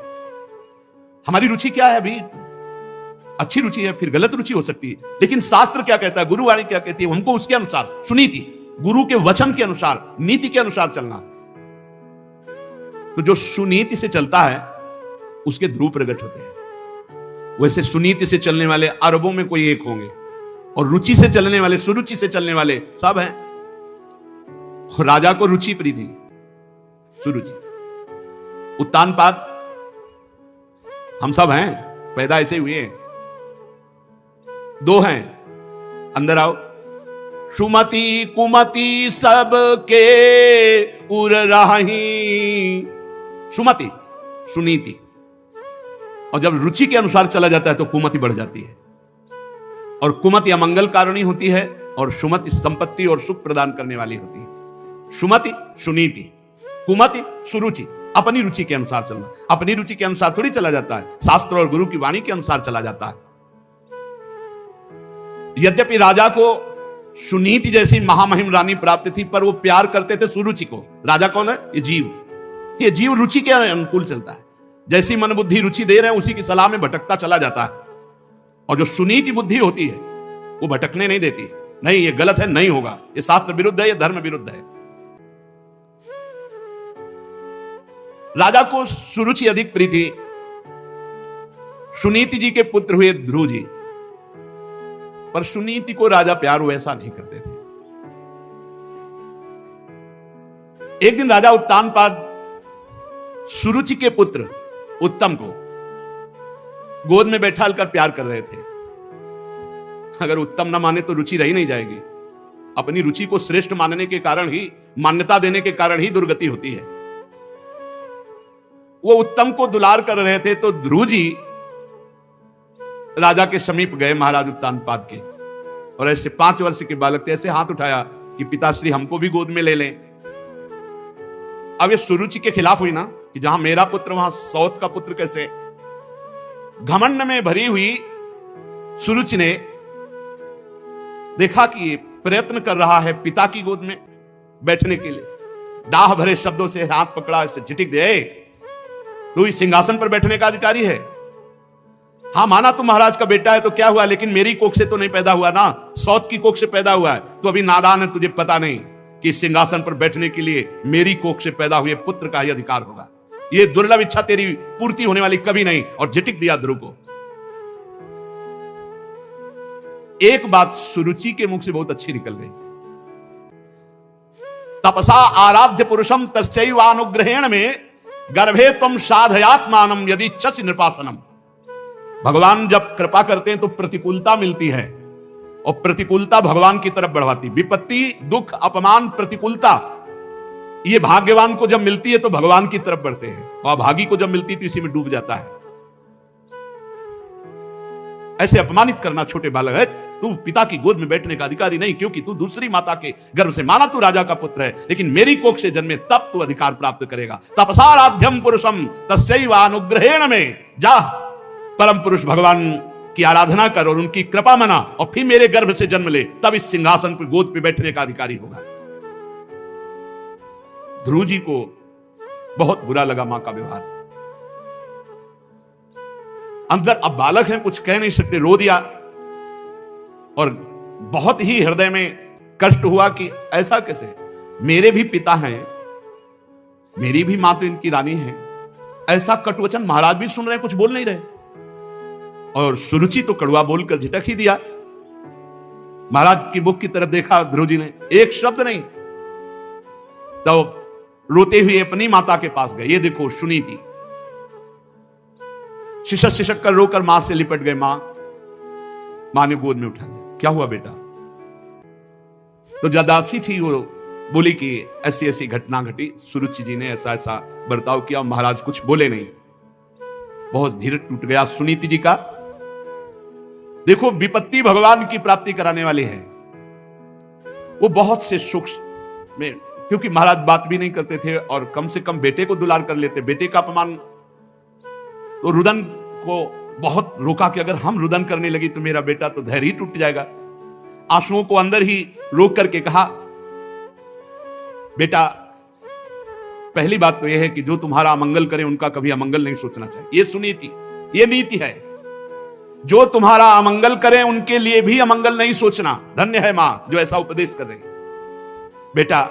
हमारी रुचि क्या है? अभी अच्छी रुचि है, फिर गलत रुचि हो सकती है, लेकिन शास्त्र क्या कहता है, गुरुवाणी क्या कहती है, हमको उसके अनुसार, सुनीति गुरु के वचन के अनुसार, नीति के अनुसार चलना। तो जो सुनीति से चलता है उसके ध्रुव प्रकट होते हैं। वैसे सुनीति से चलने वाले अरबों में कोई एक होंगे, और रुचि से चलने वाले, सुरुचि से चलने वाले सब हैं। राजा को रुचि प्रिय थी, सुरुचि। उत्तानपाद हम सब हैं, पैदा ऐसे हुए हैं। 2 हैं, अंदर आओ। सुमति कुमति सब के उर राही। सुमति सुनीति, और जब रुचि के अनुसार चला जाता है तो कुमति बढ़ जाती है, और कुमति अमंगल कारणी होती है, और सुमति संपत्ति और सुख प्रदान करने वाली होती है। सुमति सुनीति, कुमति सुरुचि, अपनी रुचि के अनुसार चलना। अपनी रुचि के अनुसार थोड़ी चला जाता है, शास्त्र और गुरु की वाणी के अनुसार चला जाता है। यद्यपि राजा को सुनीति जैसी महामहिम रानी प्राप्त थी, पर वो प्यार करते थे सुरुचि को। राजा कौन है? ये जीव। ये जीव रुचि के अनुकूल चलता है। जैसी मन बुद्धि रुचि दे रहे हैं उसी की सलाह में भटकता चला जाता है। और जो सुनीति बुद्धि होती है वो भटकने नहीं देती। नहीं, ये गलत है, नहीं होगा, ये शास्त्र विरुद्ध है, ये धर्म विरुद्ध है। राजा को सुरुचि अधिक प्रिय थी। सुनीति जी के पुत्र हुए ध्रुव जी, पर सुनीति को राजा प्यार वैसा नहीं करते थे। एक दिन राजा उत्तानपाद सुरुचि के पुत्र उत्तम को गोद में बैठाकर प्यार कर रहे थे। अगर उत्तम ना माने तो रुचि रही नहीं जाएगी। अपनी रुचि को श्रेष्ठ मानने के कारण ही, मान्यता देने के कारण ही दुर्गति होती है। वो उत्तम को दुलार कर रहे थे, तो ध्रुव जी राजा के समीप गए, महाराज उत्तानपाद के, और ऐसे 5 वर्ष के बालक थे, ऐसे हाथ उठाया कि पिताश्री हमको भी गोद में ले लें। अब ये सुरुचि के खिलाफ हुई ना, कि जहां मेरा पुत्र वहां सौत का पुत्र कैसे। घमंड में भरी हुई सुरुचि ने देखा कि ये प्रयत्न कर रहा है पिता की गोद में बैठने के लिए। दाह भरे शब्दों से हाथ पकड़ा, इससे झिटिक दे, तू इस सिंहासन पर बैठने का अधिकारी है। हाँ, माना तू महाराज का बेटा है तो क्या हुआ, लेकिन मेरी कोख से तो नहीं पैदा हुआ ना, सौत की कोख से पैदा हुआ है। तो अभी नादान है, तुझे पता नहीं कि सिंहासन पर बैठने के लिए मेरी कोख से पैदा हुए पुत्र का ही अधिकार होगा। ये दुर्लभ इच्छा तेरी पूर्ति होने वाली कभी नहीं। और झिटिक दिया ध्रुव को। एक बात सुरुचि के मुख से बहुत अच्छी निकल गई। तपसा आराध्य पुरुषम तस्यैवानुग्रहेण में गर्भे तम साधयात्मानम यदि इच्छसि नृपासनम। भगवान जब कृपा करते हैं तो प्रतिकूलता मिलती है, और प्रतिकूलता भगवान की तरफ बढ़वाती। विपत्ति, दुख, अपमान, प्रतिकूलता, ये भाग्यवान को जब मिलती है तो भगवान की तरफ बढ़ते हैं, और अभागी को जब मिलती है तो इसी में डूब जाता है। ऐसे अपमानित करना छोटे बालक है, तू पिता की गोद में बैठने का अधिकारी नहीं, क्योंकि तू दूसरी माता के गर्भ से, माना तू राजा का पुत्र है, लेकिन मेरी कोख से जन्मे तब तू अधिकार प्राप्त करेगा। तपसाराध्यम पुरुषम तस्यैव अनुग्रहेण में, जा परम पुरुष भगवान की आराधना कर और उनकी कृपा मना, और फिर मेरे गर्भ से जन्म ले, तब इस सिंहासन पर गोद पे बैठने का अधिकारी होगा। ध्रुव जी को बहुत बुरा लगा मां का व्यवहार। अंदर अब बालक हैं, कुछ कह नहीं सकते, रो दिया, और बहुत ही हृदय में कष्ट हुआ कि ऐसा कैसे, मेरे भी पिता हैं, मेरी भी मां तो इनकी रानी है। ऐसा कटुवचन महाराज भी सुन रहे, कुछ बोल नहीं रहे, और सुरुचि तो कड़वा बोलकर झिटक ही दिया। महाराज की मुख की तरफ देखा ध्रुव जी ने, एक शब्द नहीं। तो रोते हुए अपनी माता के पास गए। ये देखो सुनीति शिशक शिशक कर रोकर मां से लिपट गए। मां ने गोद में उठा लिया। क्या हुआ बेटा? तो जदासी थी, वो बोली कि ऐसी ऐसी घटना घटी, सुरुचि जी ने ऐसा ऐसा बर्ताव किया। महाराज कुछ बोले नहीं, बहुत धीरज टूट गया सुनीति जी का। देखो विपत्ति भगवान की प्राप्ति कराने वाले हैं। वो बहुत से सुख में, क्योंकि महाराज बात भी नहीं करते थे और कम से कम बेटे को दुलार कर लेते। बेटे का अपमान, तो रुदन को बहुत रोका कि अगर हम रुदन करने लगी तो मेरा बेटा तो धैर्य ही टूट जाएगा। आंसुओं को अंदर ही रोक करके कहा, बेटा पहली बात तो यह है कि जो तुम्हारा अमंगल करे उनका कभी अमंगल नहीं सोचना चाहिए। ये सुनीति, ये नीति है। जो तुम्हारा अमंगल करे उनके लिए भी अमंगल नहीं सोचना। धन्य है मां जो ऐसा उपदेश कर रही। बेटा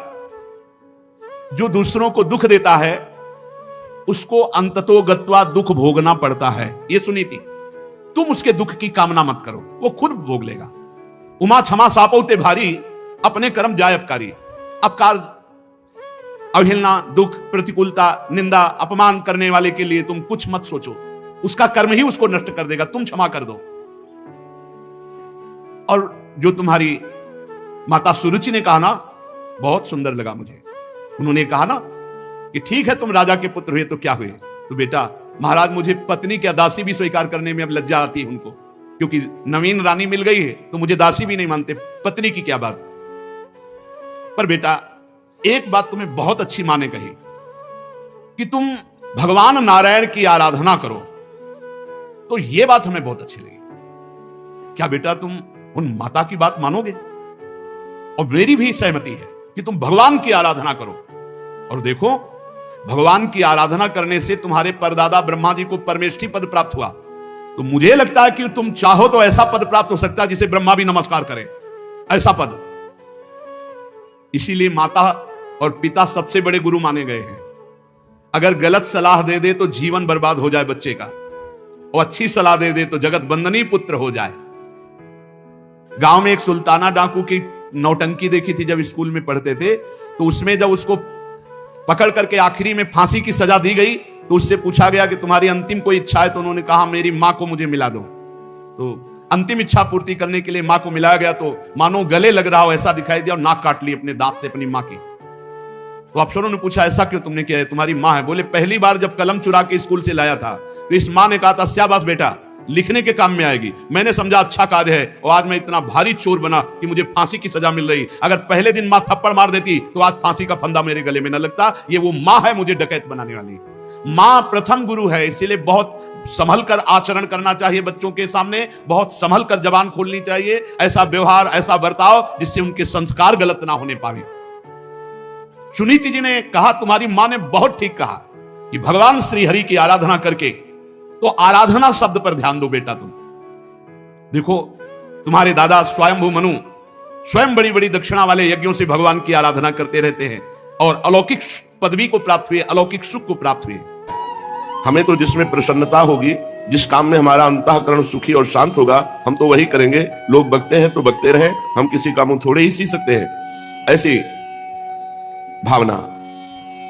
जो दूसरों को दुख देता है उसको अंततो गत्वा दुख भोगना पड़ता है। ये सुनीति। तुम उसके दुख की कामना मत करो, वो खुद भोग लेगा। उमा क्षमा सापौते भारी, अपने कर्म जाय अपकारी। अपकार, अवहेलना, दुख, प्रतिकूलता, निंदा, अपमान करने वाले के लिए तुम कुछ मत सोचो, उसका कर्म ही उसको नष्ट कर देगा। तुम क्षमा कर दो। और जो तुम्हारी माता सुरुचि ने कहा ना, बहुत सुंदर लगा मुझे। उन्होंने कहा ना कि ठीक है तुम राजा के पुत्र हुए तो क्या हुए, तो बेटा महाराज मुझे पत्नी की दासी भी स्वीकार करने में अब लज्जा आती है उनको, क्योंकि नवीन रानी मिल गई है तो मुझे दासी भी नहीं मानते, पत्नी की क्या बात। पर बेटा एक बात तुम्हें बहुत अच्छी मां ने कही कि तुम भगवान नारायण की आराधना करो, तो यह बात हमें बहुत अच्छी लगी। क्या बेटा तुम उन माता की बात मानोगे? और मेरी भी सहमति है कि तुम भगवान की आराधना करो। और देखो भगवान की आराधना करने से तुम्हारे परदादा ब्रह्मा जी को परमेष्ठी पद प्राप्त हुआ, तो मुझे लगता है कि तुम चाहो तो ऐसा पद प्राप्त हो सकता है जिसे ब्रह्मा भी नमस्कार करे, ऐसा पद। इसीलिए माता और पिता सबसे बड़े गुरु माने गए हैं। अगर गलत सलाह दे दे तो जीवन बर्बाद हो जाए बच्चे का, और अच्छी सलाह दे दे तो जगत बंदनी पुत्र हो जाए। गांव में एक सुल्ताना डाकू की नौटंकी देखी थी जब स्कूल में पढ़ते थे, तो उसमें जब उसको पकड़ करके आखिरी में फांसी की सजा दी गई तो उससे पूछा गया कि तुम्हारी अंतिम कोई इच्छा है, तो उन्होंने कहा मेरी मां को मुझे मिला दो। तो अंतिम इच्छा पूर्ति करने के लिए मां को मिलाया गया, तो मानो गले लग रहा हो ऐसा दिखाई दिया और नाक काट ली अपने दांत से अपनी मां की। तो अफसरों ने पूछा ऐसा क्यों तुमने किया है? तुम्हारी मां है। बोले पहली बार जब कलम चुरा के स्कूल से लाया था तो इस मां ने कहा था शाबाश बेटा लिखने के काम में आएगी। मैंने समझा अच्छा कार्य है, और आज मैं इतना भारी चोर बना कि मुझे फांसी की सजा मिल रही। अगर पहले दिन मां थप्पड़ मार देती तो आज फांसी का फंदा मेरे गले में न लगता। ये वो मां है मुझे डकैत बनाने वाली। मां प्रथम गुरु है, इसीलिए बहुत संभल कर आचरण करना चाहिए बच्चों के सामने, बहुत संभल कर जबान खोलनी चाहिए। ऐसा व्यवहार, ऐसा बर्ताव जिससे उनके संस्कार गलत ना होने पावे। सुनीति जी ने कहा तुम्हारी मां ने बहुत ठीक कहा कि भगवान श्री हरि की आराधना करके, तो आराधना शब्द पर ध्यान दो बेटा। तुम देखो तुम्हारे दादा स्वयंभू मनु स्वयं बड़ी बड़ी दक्षिणा वाले यज्ञों से भगवान की आराधना करते रहते हैं और अलौकिक पदवी को प्राप्त हुए, अलौकिक सुख को प्राप्त हुए। हमें तो जिसमें प्रसन्नता होगी, जिस काम में हमारा अंतःकरण सुखी और शांत होगा, हम तो वही करेंगे। लोग बकते हैं तो बकते रहे, हम किसी का मुंह थोड़े ही सी सकते हैं। ऐसी भावना।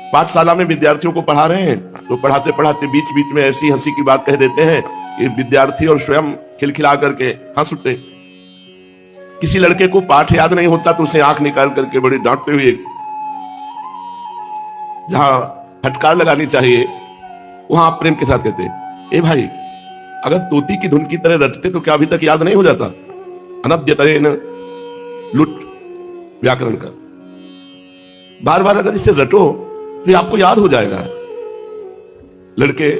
पाठशाला में विद्यार्थियों को पढ़ा रहे हैं तो पढ़ाते पढ़ाते बीच बीच में ऐसी हंसी की बात कह देते हैं कि विद्यार्थी और स्वयं खिलखिला करके हंस उठते। किसी लड़के को पाठ याद नहीं होता तो उसे आंख निकाल करके बड़ी डांटते हुए जहां फटकार लगानी चाहिए वहां आप प्रेम के साथ कहते ए भाई, अगर तोती की धुन की तरह रटते तो क्या अभी तक याद नहीं हो जाता? अनद्यतरेन लुट व्याकरण कर। बार बार अगर इसे रटो तो ये आपको याद हो जाएगा। लड़के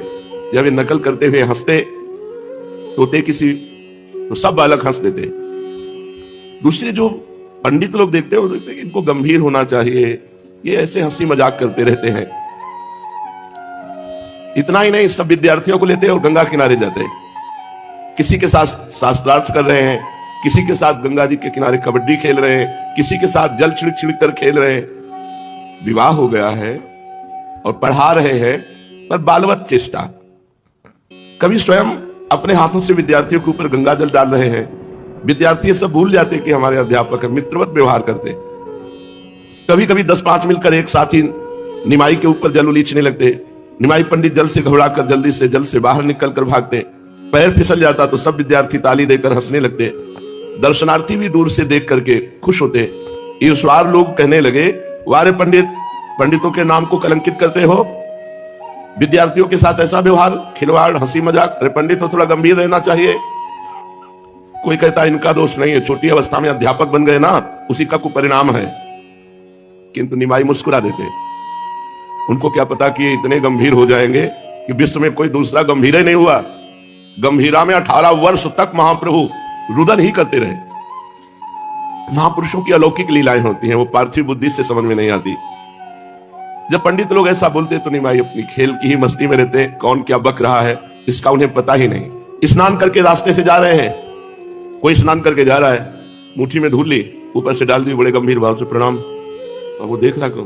जब ये नकल करते हुए हंसते, तोते किसी, तो सब बालक हंस देते। दूसरे जो पंडित लोग देखते हैं वो देखते हैं कि इनको गंभीर होना चाहिए, ये ऐसे हंसी मजाक करते रहते हैं। इतना ही नहीं, सब विद्यार्थियों को लेते हैं और गंगा किनारे जाते हैं। किसी के साथ शास्त्रार्थ कर रहे हैं, किसी के साथ गंगा जी के किनारे कबड्डी खेल रहे हैं, किसी के साथ जल छिड़क छिड़क कर खेल रहे हैं। विवाह हो गया है और पढ़ा रहे हैं, पर बालवत चेष्टा। कभी स्वयं अपने हाथों से विद्यार्थियों के ऊपर गंगा जल डाल रहे हैं। विद्यार्थी सब भूल जाते कि हमारे अध्यापक है, मित्रवत व्यवहार करते। कभी कभी 10-5 मिलकर एक साथ ही निमाई के ऊपर जल उलीचने लगते। निमाई पंडित जल से घबरा कर जल्दी से जल से बाहर निकल कर भागते। पैर फिसल जाता तो सब विद्यार्थी ताली देकर हंसने लगते। दर्शनार्थी भी दूर से देख करके खुश होते। ईर्ष्वार लोग कहने लगे, वारे पंडित, पंडितों के नाम को कलंकित करते हो, विद्यार्थियों के साथ ऐसा व्यवहार, खिलवाड़, हंसी मजाक। अरे पंडित तो थोड़ा गंभीर रहना चाहिए। कोई कहता है इनका दोष नहीं है, छोटी अवस्था में अध्यापक बन गए ना, उसी का कोई परिणाम है। किंतु निमाई मुस्कुरा देते। उनको क्या पता कि इतने गंभीर हो जाएंगे कि विश्व में कोई दूसरा गंभीर ही नहीं हुआ। गंभीरा में 18 वर्ष तक महाप्रभु रुदन ही करते रहे। महापुरुषों की अलौकिक लीलाएं होती हैं, वो पार्थिव बुद्धि से समझ में नहीं आती। जब पंडित लोग ऐसा बोलते तो निमाई अपनी खेल की ही मस्ती में रहते। कौन क्या बक रहा है इसका उन्हें पता ही नहीं। स्नान करके रास्ते से जा रहे हैं, कोई स्नान करके जा रहा है, मुट्ठी में धूल ली, ऊपर से डाल दी, बड़े गंभीर भाव से प्रणाम। और वो देख रहा क्यों,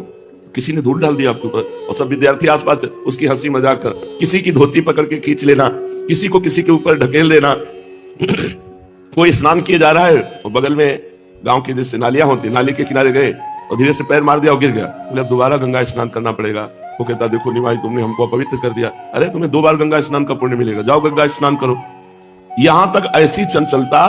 किसी ने धूल डाल दिया आपके ऊपर। और सब विद्यार्थी आसपास उसकी हंसी मजाक कर, किसी की धोती पकड़ के खींच लेना, किसी को किसी के ऊपर ढकेल देना। कोई स्नान किए जा रहा है और बगल में गांव की जैसे नालियां होती, नाली के किनारे गए और धीरे से पैर मार दिया और गिर गया। बोले अब दोबारा गंगा स्नान करना पड़ेगा। वो कहता देखो निमाई, तुमने हमको अपवित्र कर दिया। अरे तुम्हें 2 बार गंगा स्नान का पुण्य मिलेगा, जाओ गंगा स्नान करो। यहां तक ऐसी चंचलता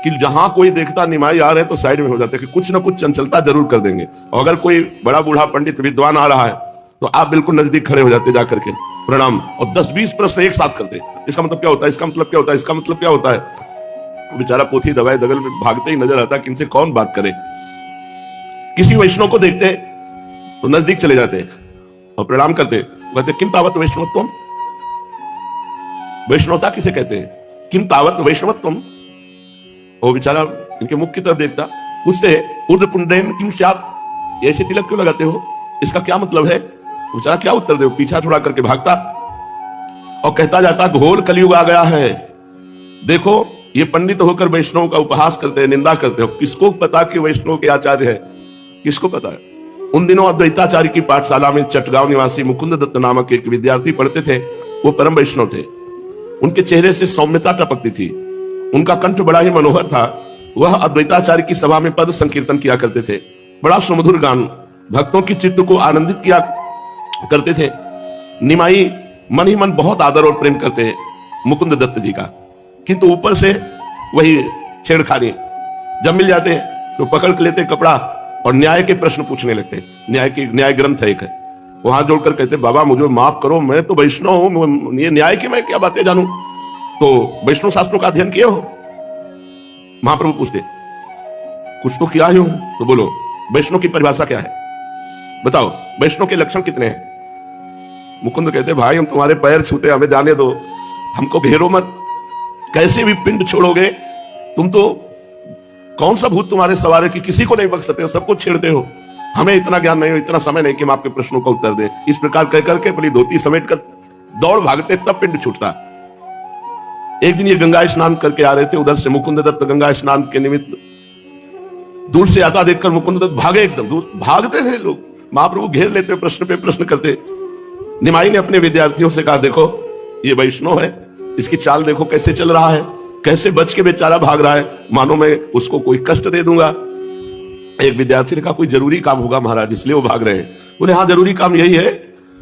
कि जहां कोई देखता निमाई आ रहे तो साइड में हो जाते कि कुछ ना कुछ चंचलता जरूर कर देंगे। और अगर कोई बड़ा बूढ़ा पंडित विद्वान आ रहा है तो आप बिल्कुल नजदीक खड़े हो जाते जाकर के प्रणाम, और 10-20 प्रश्न एक साथ करते। इसका मतलब क्या होता है, इसका मतलब क्या होता है, इसका मतलब क्या होता है। बेचारा पोथी दवाए दगल में भागते ही नजर आता कि इनसे कौन बात करे। किसी वैष्णव को देखते तो नजदीक चले जाते और प्रणाम करते। कहते किम तावत वैष्णवत्वम, वैष्णवता किसे कहते हैं, किम तावत वैष्णवत्वम। वो बेचारा इनके मुख की तरफ देखता, पूछते ऊर्ध्व पुंड्रेन किम स्यात्, ऐसे तिलक क्यों लगाते हो, इसका क्या मतलब है। बेचारा क्या उत्तर दे, पीछा छुड़ा करके भागता और कहता जाता घोर कलयुग आ गया है। देखो ये पंडित होकर वैष्णव का उपहास करते हैं, निंदा करते हो। किसको पता कि वैष्णव के आचार्य है, किसको पता है। उन दिनों अद्वैताचार्य की पाठशाला में चटगांव निवासी मुकुंद दत्त नामक एक विद्यार्थी पढ़ते थे। वो परम वैष्णव थे। उनके चेहरे से सौम्यता टपकती थी, उनका कंठ बड़ा ही मनोहर था। वह अद्वैताचार्य की सभा में पद संकीर्तन किया करते थे। बड़ा सुमधुर गान, भक्तों की चित्त को आनंदित किया करते थे। निमाई मन ही मन बहुत आदर और प्रेम करते मुकुंद दत्त जी का, किंतु ऊपर से वही छेड़खानी। जब मिल जाते तो पकड़ के लेते कपड़ा और न्याय के प्रश्न पूछने लगते। न्याय ग्रंथ है एक, वो हाथ जोड़कर कहते बाबा मुझे माफ करो, मैं तो वैष्णव हूं, ये न्याय की मैं क्या बातें जानूं। तो वैष्णव शास्त्रों का अध्ययन किए हो। महाप्रभु पूछते कुछ तो किया ही हूं, तो बोलो वैष्णव की परिभाषा क्या है, बताओ वैष्णव के लक्षण कितने हैं। मुकुंद कहते भाई हम तुम्हारे पैर छूते, हमें जाने दो, हमको घेरो मत। कैसे भी पिंड छोड़ोगे तुम, तो कौन सा भूत तुम्हारे सवार कि किसी को नहीं बख्श सकते हो, सबको छेड़ते हो। हमें इतना ज्ञान नहीं हो, इतना समय नहीं कि हम आपके प्रश्नों का उत्तर दें। इस प्रकार कह करके अपनी धोती समेट कर दौड़ भागते, तब पिंड छूटता। एक दिन ये गंगा स्नान करके आ रहे थे, उधर से मुकुंद दत्त गंगा स्नान के निमित्त दूर से आता देखकर मुकुंद दत्त भागे, एकदम दूर भागते थे लोग। महाप्रभु घेर लेते, प्रश्न पे प्रश्न करते। निमाई ने अपने विद्यार्थियों से कहा देखो ये वैष्णव है, इसकी चाल देखो कैसे चल रहा है, कैसे बच के बेचारा भाग रहा है, मानो मैं उसको कोई कष्ट दे दूंगा। एक विद्यार्थी ने कहा कोई जरूरी काम होगा महाराज इसलिए वो भाग रहे हैं। बोले हाँ जरूरी काम यही है,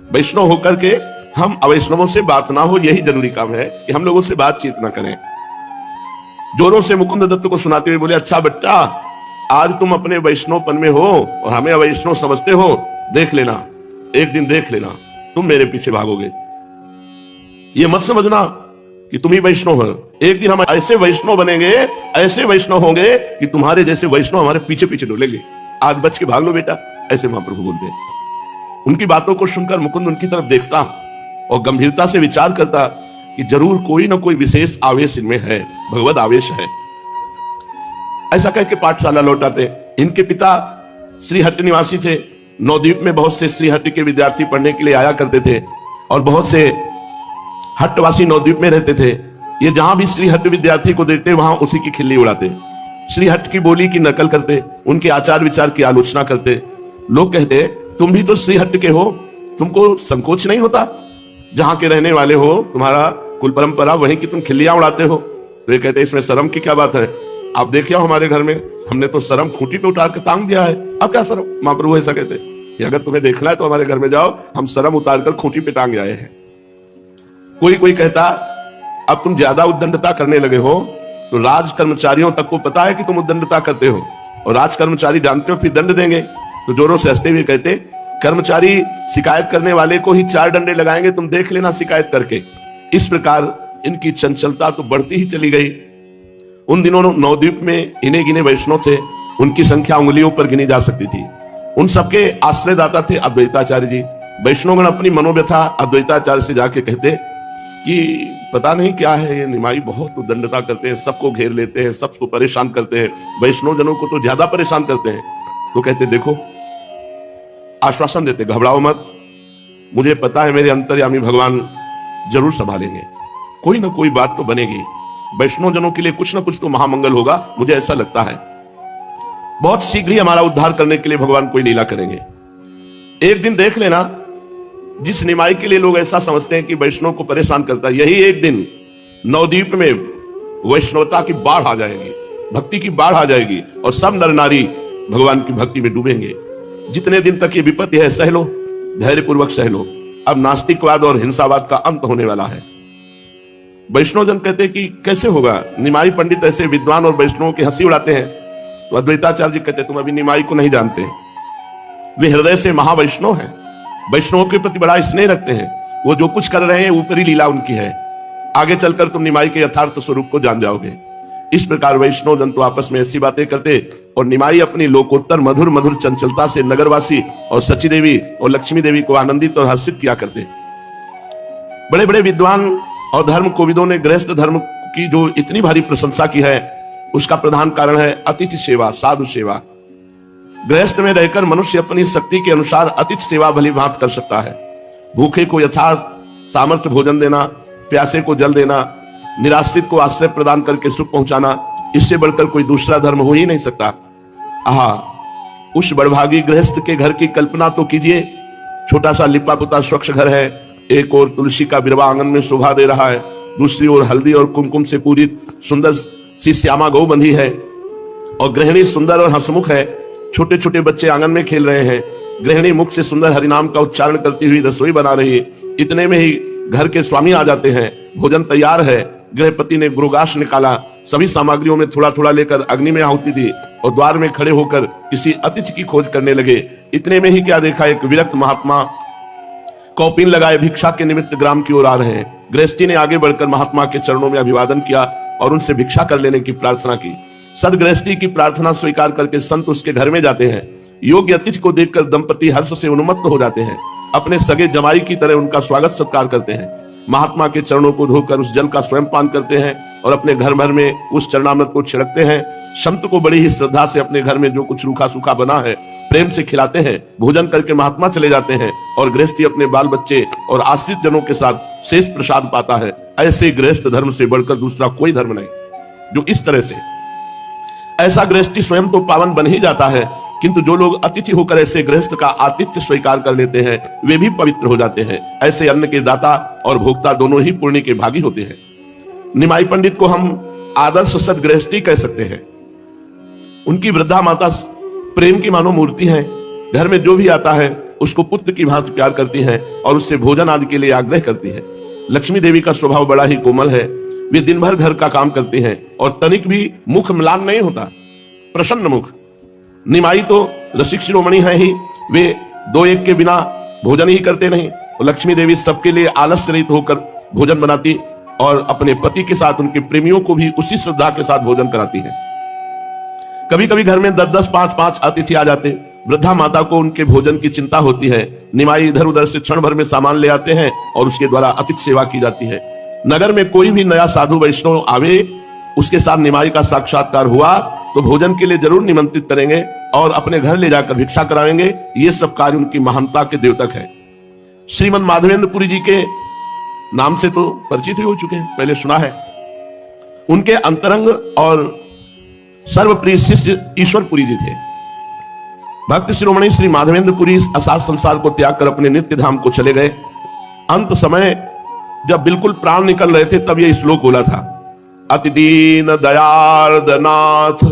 वैष्णव होकर के हम अवैष्णवों से बात ना हो, यही जरूरी काम है कि हम लोगों से बातचीत ना करें। जोरों से मुकुंद दत्त को सुनाते हुए बोले अच्छा बेटा आज तुम अपने वैष्णवपन में हो और हमें अवैष्णव समझते हो, देख लेना एक दिन देख लेना तुम मेरे पीछे भागोगे। ये मत समझना कि तुम ही वैष्णव हो। एक दिन हम ऐसे वैष्णव बनेंगे, ऐसे वैष्णव होंगे कि तुम्हारे जैसे वैष्णव हमारे पीछे पीछे डोलेंगे। आज बच के भाग लो बेटा, ऐसे महाप्रभु बोलते हैं। उनकी बातों को सुनकर मुकुंद उनकी तरफ देखता और गंभीरता से विचार करता कि जरूर कोई ना कोई विशेष आवेश इनमें है, भगवत आवेश है। ऐसा कह के पाठशाला लौटाते। इनके पिता श्रीहट्ट निवासी थे। नवद्वीप में बहुत से श्रीहट्ट के विद्यार्थी पढ़ने के लिए आया करते थे और बहुत से हट्टवासी नवद्वीप में रहते थे। ये जहां भी श्रीहट्ट विद्यार्थी को देखते वहां उसी की खिल्ली उड़ाते, श्रीहट्ट की बोली की नकल करते, उनके आचार विचार की आलोचना करते। लोग कहते तुम भी तो श्रीहट्ट के हो, तुमको संकोच नहीं होता? जहां के रहने वाले हो, तुम्हारा कुल परंपरा वहीं की, तुम खिल्लियां उड़ाते हो। तो ये कहते इसमें शर्म की क्या बात है? आप देखिए हमारे घर में हमने तो शर्म खूंटी पे उतार के टांग दिया है, अब क्या शर्म? महाप्रभु ऐसा कहते कि अगर तुम्हें देखना है तो हमारे घर में जाओ, हम शर्म उतार कर खूंटी पे टांग आए हैं। कोई कहता अब तुम ज्यादा उद्दंडता करने लगे हो, तो राज कर्मचारियों तक को पता है कि तुम उद्दंडता करते हो और राज कर्मचारी जानते हो फिर दंड देंगे। तो जोरों से हंसते हुए कहते कर्मचारी शिकायत करने वाले को ही 4 डंडे लगाएंगे, तुम देख लेना शिकायत करके। इस प्रकार इनकी चंचलता तो बढ़ती ही चली गई। उन दिनों नवद्वीप में इन्हें गिने वैष्णव थे, उनकी संख्या उंगलियों पर गिनी जा सकती थी। उन सबके आश्रयदाता थे अद्वैताचार्य जी। वैष्णवगण अपनी मनोव्यथा अद्वैताचार्य से जाके कहते कि पता नहीं क्या है, ये निमाई बहुत उद्दंडता करते हैं, सबको घेर लेते हैं, सबको परेशान करते हैं, वैष्णव जनों को तो ज्यादा परेशान करते हैं। तो कहते देखो, आश्वासन देते घबराओ मत, मुझे पता है मेरे अंतर्यामी भगवान जरूर संभालेंगे, कोई ना कोई बात तो बनेगी, वैष्णव जनों के लिए कुछ ना कुछ तो महामंगल होगा, मुझे ऐसा लगता है। बहुत शीघ्र ही हमारा उद्धार करने के लिए भगवान कोई लीला करेंगे। एक दिन देख लेना, जिस निमाई के लिए लोग ऐसा समझते हैं कि वैष्णव को परेशान करता है, यही एक दिन नवद्वीप में वैष्णवता की बाढ़ आ जाएगी, भक्ति की बाढ़ आ जाएगी और सब नर नारी भगवान की भक्ति में डूबेंगे। जितने दिन तक ये विपत्ति है सह लो, धैर्यपूर्वक सह लो। अब नास्तिकवाद और हिंसावाद का अंत होने वाला है। वैष्णव जन कहते कि कैसे होगा, निमाई पंडित ऐसे विद्वान और वैष्णवों की हंसी उड़ाते हैं। तो अद्वैताचार्य जी कहते तुम अभी निमाई को नहीं जानते, वे हृदय से महावैष्णव हैं, वैष्णवों के प्रति बड़ा स्नेह रखते हैं। वो जो कुछ कर रहे हैं ऊपरी लीला उनकी है, आगे चलकर तुम निमाई के यथार्थ स्वरूप को जान जाओगे। इस प्रकार वैष्णव जन तो आपस में ऐसी बातें करते और निमाई अपनी लोकोत्तर मधुर मधुर चंचलता से नगरवासी और सची देवी और लक्ष्मी देवी को आनंदित और हर्षित किया करते। बड़े बड़े विद्वान और धर्म कोविदों ने गृहस्थ धर्म की जो इतनी भारी प्रशंसा की है, उसका प्रधान कारण है अतिथि सेवा, साधु सेवा। गृहस्थ में रहकर मनुष्य अपनी शक्ति के अनुसार अतिथि सेवा भली भांति कर सकता है। भूखे को यथार्थ सामर्थ्य भोजन देना, प्यासे को जल देना, निराश्रित को आश्रय प्रदान करके सुख पहुंचाना, इससे बढ़कर कोई दूसरा धर्म हो ही नहीं सकता। आहा, उस बड़भागी गृहस्थ के घर की कल्पना तो कीजिए। छोटा सा लिपा पुता स्वच्छ घर है, एक ओर तुलसी का बिरवा आंगन में शोभा दे रहा है, दूसरी ओर हल्दी और कुमकुम से पूरी सुंदर सी श्यामा गौ बंधी है और गृहिणी सुंदर और हंसमुख है। छोटे छोटे बच्चे आंगन में खेल रहे हैं, गृहिणी मुख से सुंदर हरिनाम का उच्चारण करती हुई रसोई बना रही है। इतने में ही घर के स्वामी आ जाते हैं, भोजन तैयार है। गृहपति ने गुरुगाश निकाला, सभी सामग्रियों में थोड़ा थोड़ा लेकर अग्नि में आहुति दी और द्वार में खड़े होकर किसी अतिथि की खोज करने लगे। इतने में ही क्या देखा, एक विरक्त महात्मा कौपीन लगाए भिक्षा के निमित्त ग्राम की ओर आ रहे हैं। गृहस्थी ने आगे बढ़कर महात्मा के चरणों में अभिवादन किया और उनसे भिक्षा कर लेने की प्रार्थना की। सदगृहस्थी की प्रार्थना स्वीकार करके संत उसके घर में जाते हैं। योग्य अतिथि को देखकर दंपति हर्ष से उन्मत्त हो जाते हैं, अपने सगे जमाई की तरह उनका स्वागत सत्कार करते हैं। महात्मा के चरणों को धोकर उस जल का स्वयं पान करते हैं और अपने घर भर में उस चरणामृत को छिड़कते हैं। संत को बड़ी ही श्रद्धा से अपने घर में जो कुछ रूखा सूखा बना है प्रेम से खिलाते हैं। भोजन करके महात्मा चले जाते हैं और गृहस्थी अपने बाल बच्चे और आश्रित जनों के साथ शेष प्रसाद पाता है। ऐसे गृहस्थ धर्म से बढ़कर दूसरा कोई धर्म नहीं, जो इस तरह से ऐसा गृहस्थी स्वयं तो पावन बन ही जाता है, किंतु जो लोग अतिथि होकर ऐसे गृहस्थ का आतिथ्य स्वीकार कर लेते हैं वे भी पवित्र हो जाते हैं। ऐसे अन्न के दाता और भोक्ता दोनों ही पुण्य के भागी होते हैं। निमाई पंडित को हम आदर्श सदगृहस्थी कह सकते हैं। उनकी वृद्धा माता प्रेम की मानो मूर्ति है। घर में जो भी आता है उसको पुत्र की भांति प्यार करती हैं और उससे भोजन आदि के लिए आग्रह करती है। लक्ष्मी देवी का स्वभाव बड़ा ही कोमल है। वे दिन भर घर का काम करती हैं और तनिक भी मुख म्लान नहीं होता, प्रसन्न मुख। निमाई तो रसिक शिरोमणि है ही, वे दो एक के बिना भोजन ही करते नहीं। और लक्ष्मी देवी सबके लिए आलस्य रहित होकर भोजन बनाती और अपने पति के साथ उनके प्रेमियों को भी उसी श्रद्धा के साथ भोजन कराती है। कभी कभी घर में 10-10, 5-5 अतिथि आ जाते। वृद्धा माता को उनके भोजन की चिंता होती है। निमाई इधर उधर से क्षण भर में सामान ले आते हैं और उसके द्वारा अतिथि सेवा की जाती है। नगर में कोई भी नया साधु वैष्णव आवे, उसके साथ निमाई का साक्षात्कार हुआ तो भोजन के लिए जरूर निमंत्रित करेंगे और अपने घर ले जाकर भिक्षा कराएंगे। ये सब कार्य उनकी महानता के द्योतक है। श्रीमद माधवेंद्रपुरी जी के नाम से तो परिचित ही हो चुके हैं, पहले सुना है। उनके अंतरंग और सर्वप्रिय शिष्य ईश्वरपुरी जी थे। भक्त शिरोमणि श्री माधवेंद्रपुरी इस असार संसार को त्याग कर अपने नित्य धाम को चले गए। अंत समय जब बिल्कुल प्राण निकल रहे थे तब यह श्लोक बोला था, अति दीन दयार्द नाथ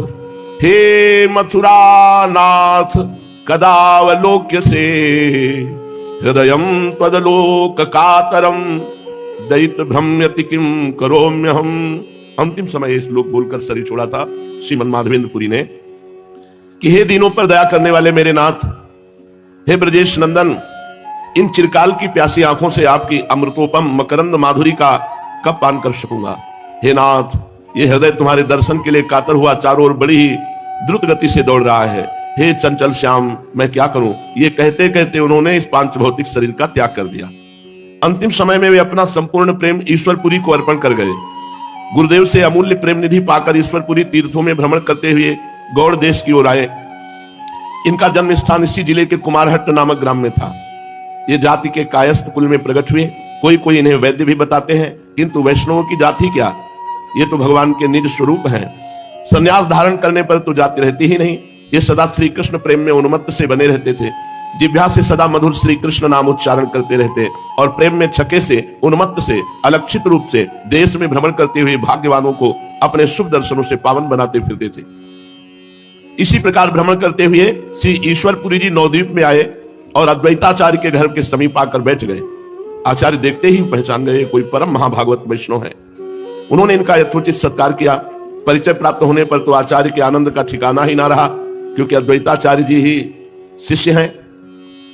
हे मथुरा नाथ कदावलोक्य से हृदयम त्वदलोक कातरम दैत भ्रम्यति किम करोम्यहम। अंतिम समय श्लोक बोलकर शरीर छोड़ा था श्रीमद माधवेंद्रपुरी ने कि हे दीनों पर दया करने वाले मेरे नाथ, हे ब्रजेश नंदन, इन चिरकाल की प्यासी आंखों से आपकी अमृतोपम मकरंद माधुरी का कब पान कर सकूंगा। हे नाथ, ये हृदय तुम्हारे दर्शन के लिए कातर हुआ चारों ओर बड़ी ही द्रुत गति से दौड़ रहा है। हे चंचल श्याम, मैं क्या करूं। ये कहते कहते उन्होंने इस पांच भौतिक शरीर का त्याग कर दिया। अंतिम समय में वे अपना संपूर्ण प्रेम ईश्वरपुरी को अर्पण कर गए। गुरुदेव से अमूल्य प्रेम निधि पाकर ईश्वरपुरी तीर्थों में भ्रमण करते हुए गौड़ देश की ओर आए। इनका जन्म स्थान इसी जिले के कुमारहट्ट नामक ग्राम में था। ये जाति के कायस्थ कुल में प्रकट हुए। कोई कोई इन्हें वैद्य भी बताते हैं, किंतु वैष्णवों की जाति क्या, ये तो भगवान के निज स्वरूप हैं। संन्यास धारण करने पर तो जाति रहती ही नहीं। ये सदा श्री कृष्ण प्रेम में उन्मत्त से बने रहते थे। जिह्वा से सदा मधुर श्री कृष्ण नाम उच्चारण करते रहते और प्रेम में छके से उन्मत्त से अलक्षित रूप से देश में भ्रमण करते हुए भाग्यवानों को अपने शुभ दर्शनों से पावन बनाते फिरते थे। इसी प्रकार भ्रमण करते हुए श्री ईश्वरपुरी जी नवद्वीप में आए और अद्वैताचार्य के घर के समीप आकर बैठ गए। आचार्य देखते ही पहचान गए कोई परम महाभागवत वैष्णव है। उन्होंने इनका यथोचित सत्कार किया। परिचय प्राप्त होने पर तो आचार्य के आनंद का ठिकाना ही ना रहा, क्योंकि अद्वैताचार्य जी ही शिष्य हैं।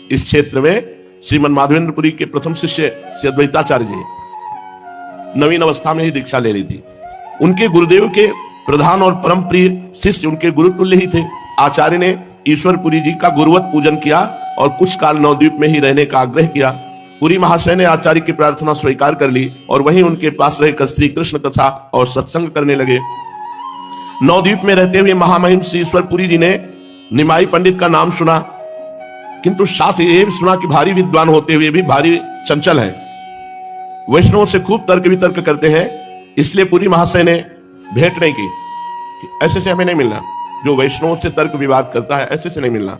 इस क्षेत्र में श्रीमद माधवेंद्रपुरी के प्रथम शिष्य श्री अद्वैताचार्य जी नवीन अवस्था में ही दीक्षा ले ली थी। उनके गुरुदेव के प्रधान और परम प्रिय शिष्य उनके गुरुतुल्य ही थे। आचार्य ने ईश्वरपुरी जी का गुरुवत पूजन किया और कुछ काल नवद्वीप में ही रहने का आग्रह किया। पुरी महाशय ने आचार्य की प्रार्थना स्वीकार कर ली और वहीं उनके पास रहकर श्री कृष्ण कथा और सत्संग करने लगे। नवद्वीप में रहते हुए महामहिम श्री ईश्वरपुरी जी ने निमाई पंडित का नाम सुना, किंतु साथ ये भी सुना कि भारी विद्वान होते हुए भी भारी चंचल है। वैष्णवों से खूब तर्क वितर्क करते हैं। इसलिए पुरी महाशय ने भेंट नहीं की। ऐसे से हमें नहीं मिलना, जो वैष्णवों से तर्क विवाद करता है ऐसे से नहीं मिलना।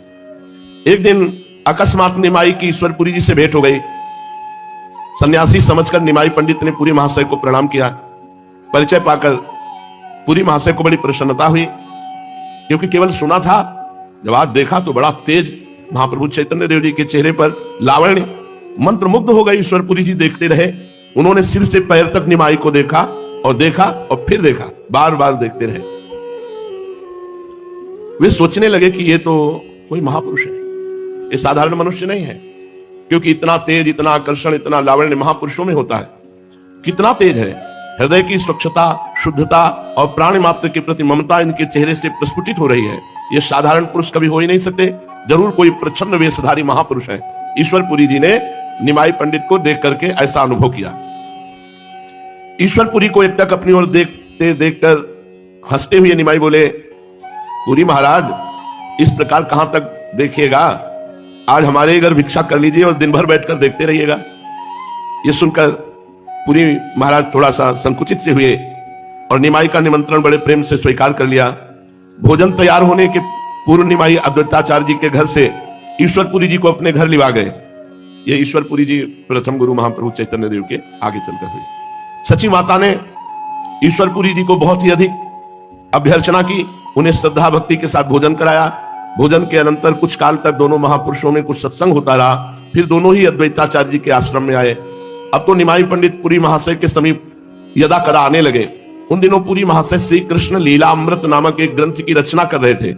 एक दिन अकस्मात निमाई की ईश्वरपुरी जी से भेंट हो गई। सन्यासी समझकर निमाई पंडित ने पुरी महाशय को प्रणाम किया। परिचय पाकर पुरी महाशय को बड़ी प्रसन्नता हुई, क्योंकि केवल सुना था, जब आज देखा तो बड़ा तेज महाप्रभु चैतन्य देव जी के चेहरे पर लावण्य। मंत्रमुग्ध हो गए ईश्वरपुरी जी, देखते रहे। उन्होंने सिर से पैर तक निमाई को देखा और फिर देखा, बार बार देखते रहे। वे सोचने लगे कि ये तो कोई महापुरुष है, ये साधारण मनुष्य नहीं है, क्योंकि इतना तेज, इतना आकर्षण, इतना लावण्य महापुरुषों में होता है। कितना तेज है। हृदय की स्वच्छता, शुद्धता और प्राणी मात्र के प्रति ममता इनके चेहरे से प्रस्फुटित हो रही है। ये साधारण पुरुष कभी हो ही नहीं सकते, जरूर कोई प्रचंड वेशधारी महापुरुष है। ईश्वरपुरी जी ने निमाई पंडित को देख करके ऐसा अनुभव किया। ईश्वरपुरी को एकटक अपनी ओर देखकर हंसते हुए निमाई बोले, पुरी महाराज, इस प्रकार कहां तक देखिएगा, आज हमारे घर भिक्षा कर लीजिए और दिन भर बैठकर देखते रहिएगा। यह सुनकर पुरी महाराज थोड़ा सा संकुचित से हुए और निमाई का निमंत्रण बड़े प्रेम से स्वीकार कर लिया। भोजन तैयार होने के पूर्व निमाई अद्वैताचार्य जी के घर से ईश्वरपुरी जी को अपने घर लिवा गए। ये ईश्वरपुरी जी प्रथम गुरु महाप्रभु चैतन्य देव के आगे चलकर हुए। सची माता ने ईश्वरपुरी जी को बहुत ही अधिक अभ्यर्चना की, उन्हें श्रद्धा भक्ति के साथ भोजन कराया। भोजन के अनंतर कुछ काल तक दोनों महापुरुषों में कुछ सत्संग होता रहा। फिर दोनों ही अद्वैताचार्य जी के आश्रम में आए। अब तो निमाई पंडित पुरी महाशय के समीप यदा कदा आने लगे। उन दिनों पुरी महाशय श्री कृष्ण लीलामृत नामक एक ग्रंथ की रचना कर रहे थे।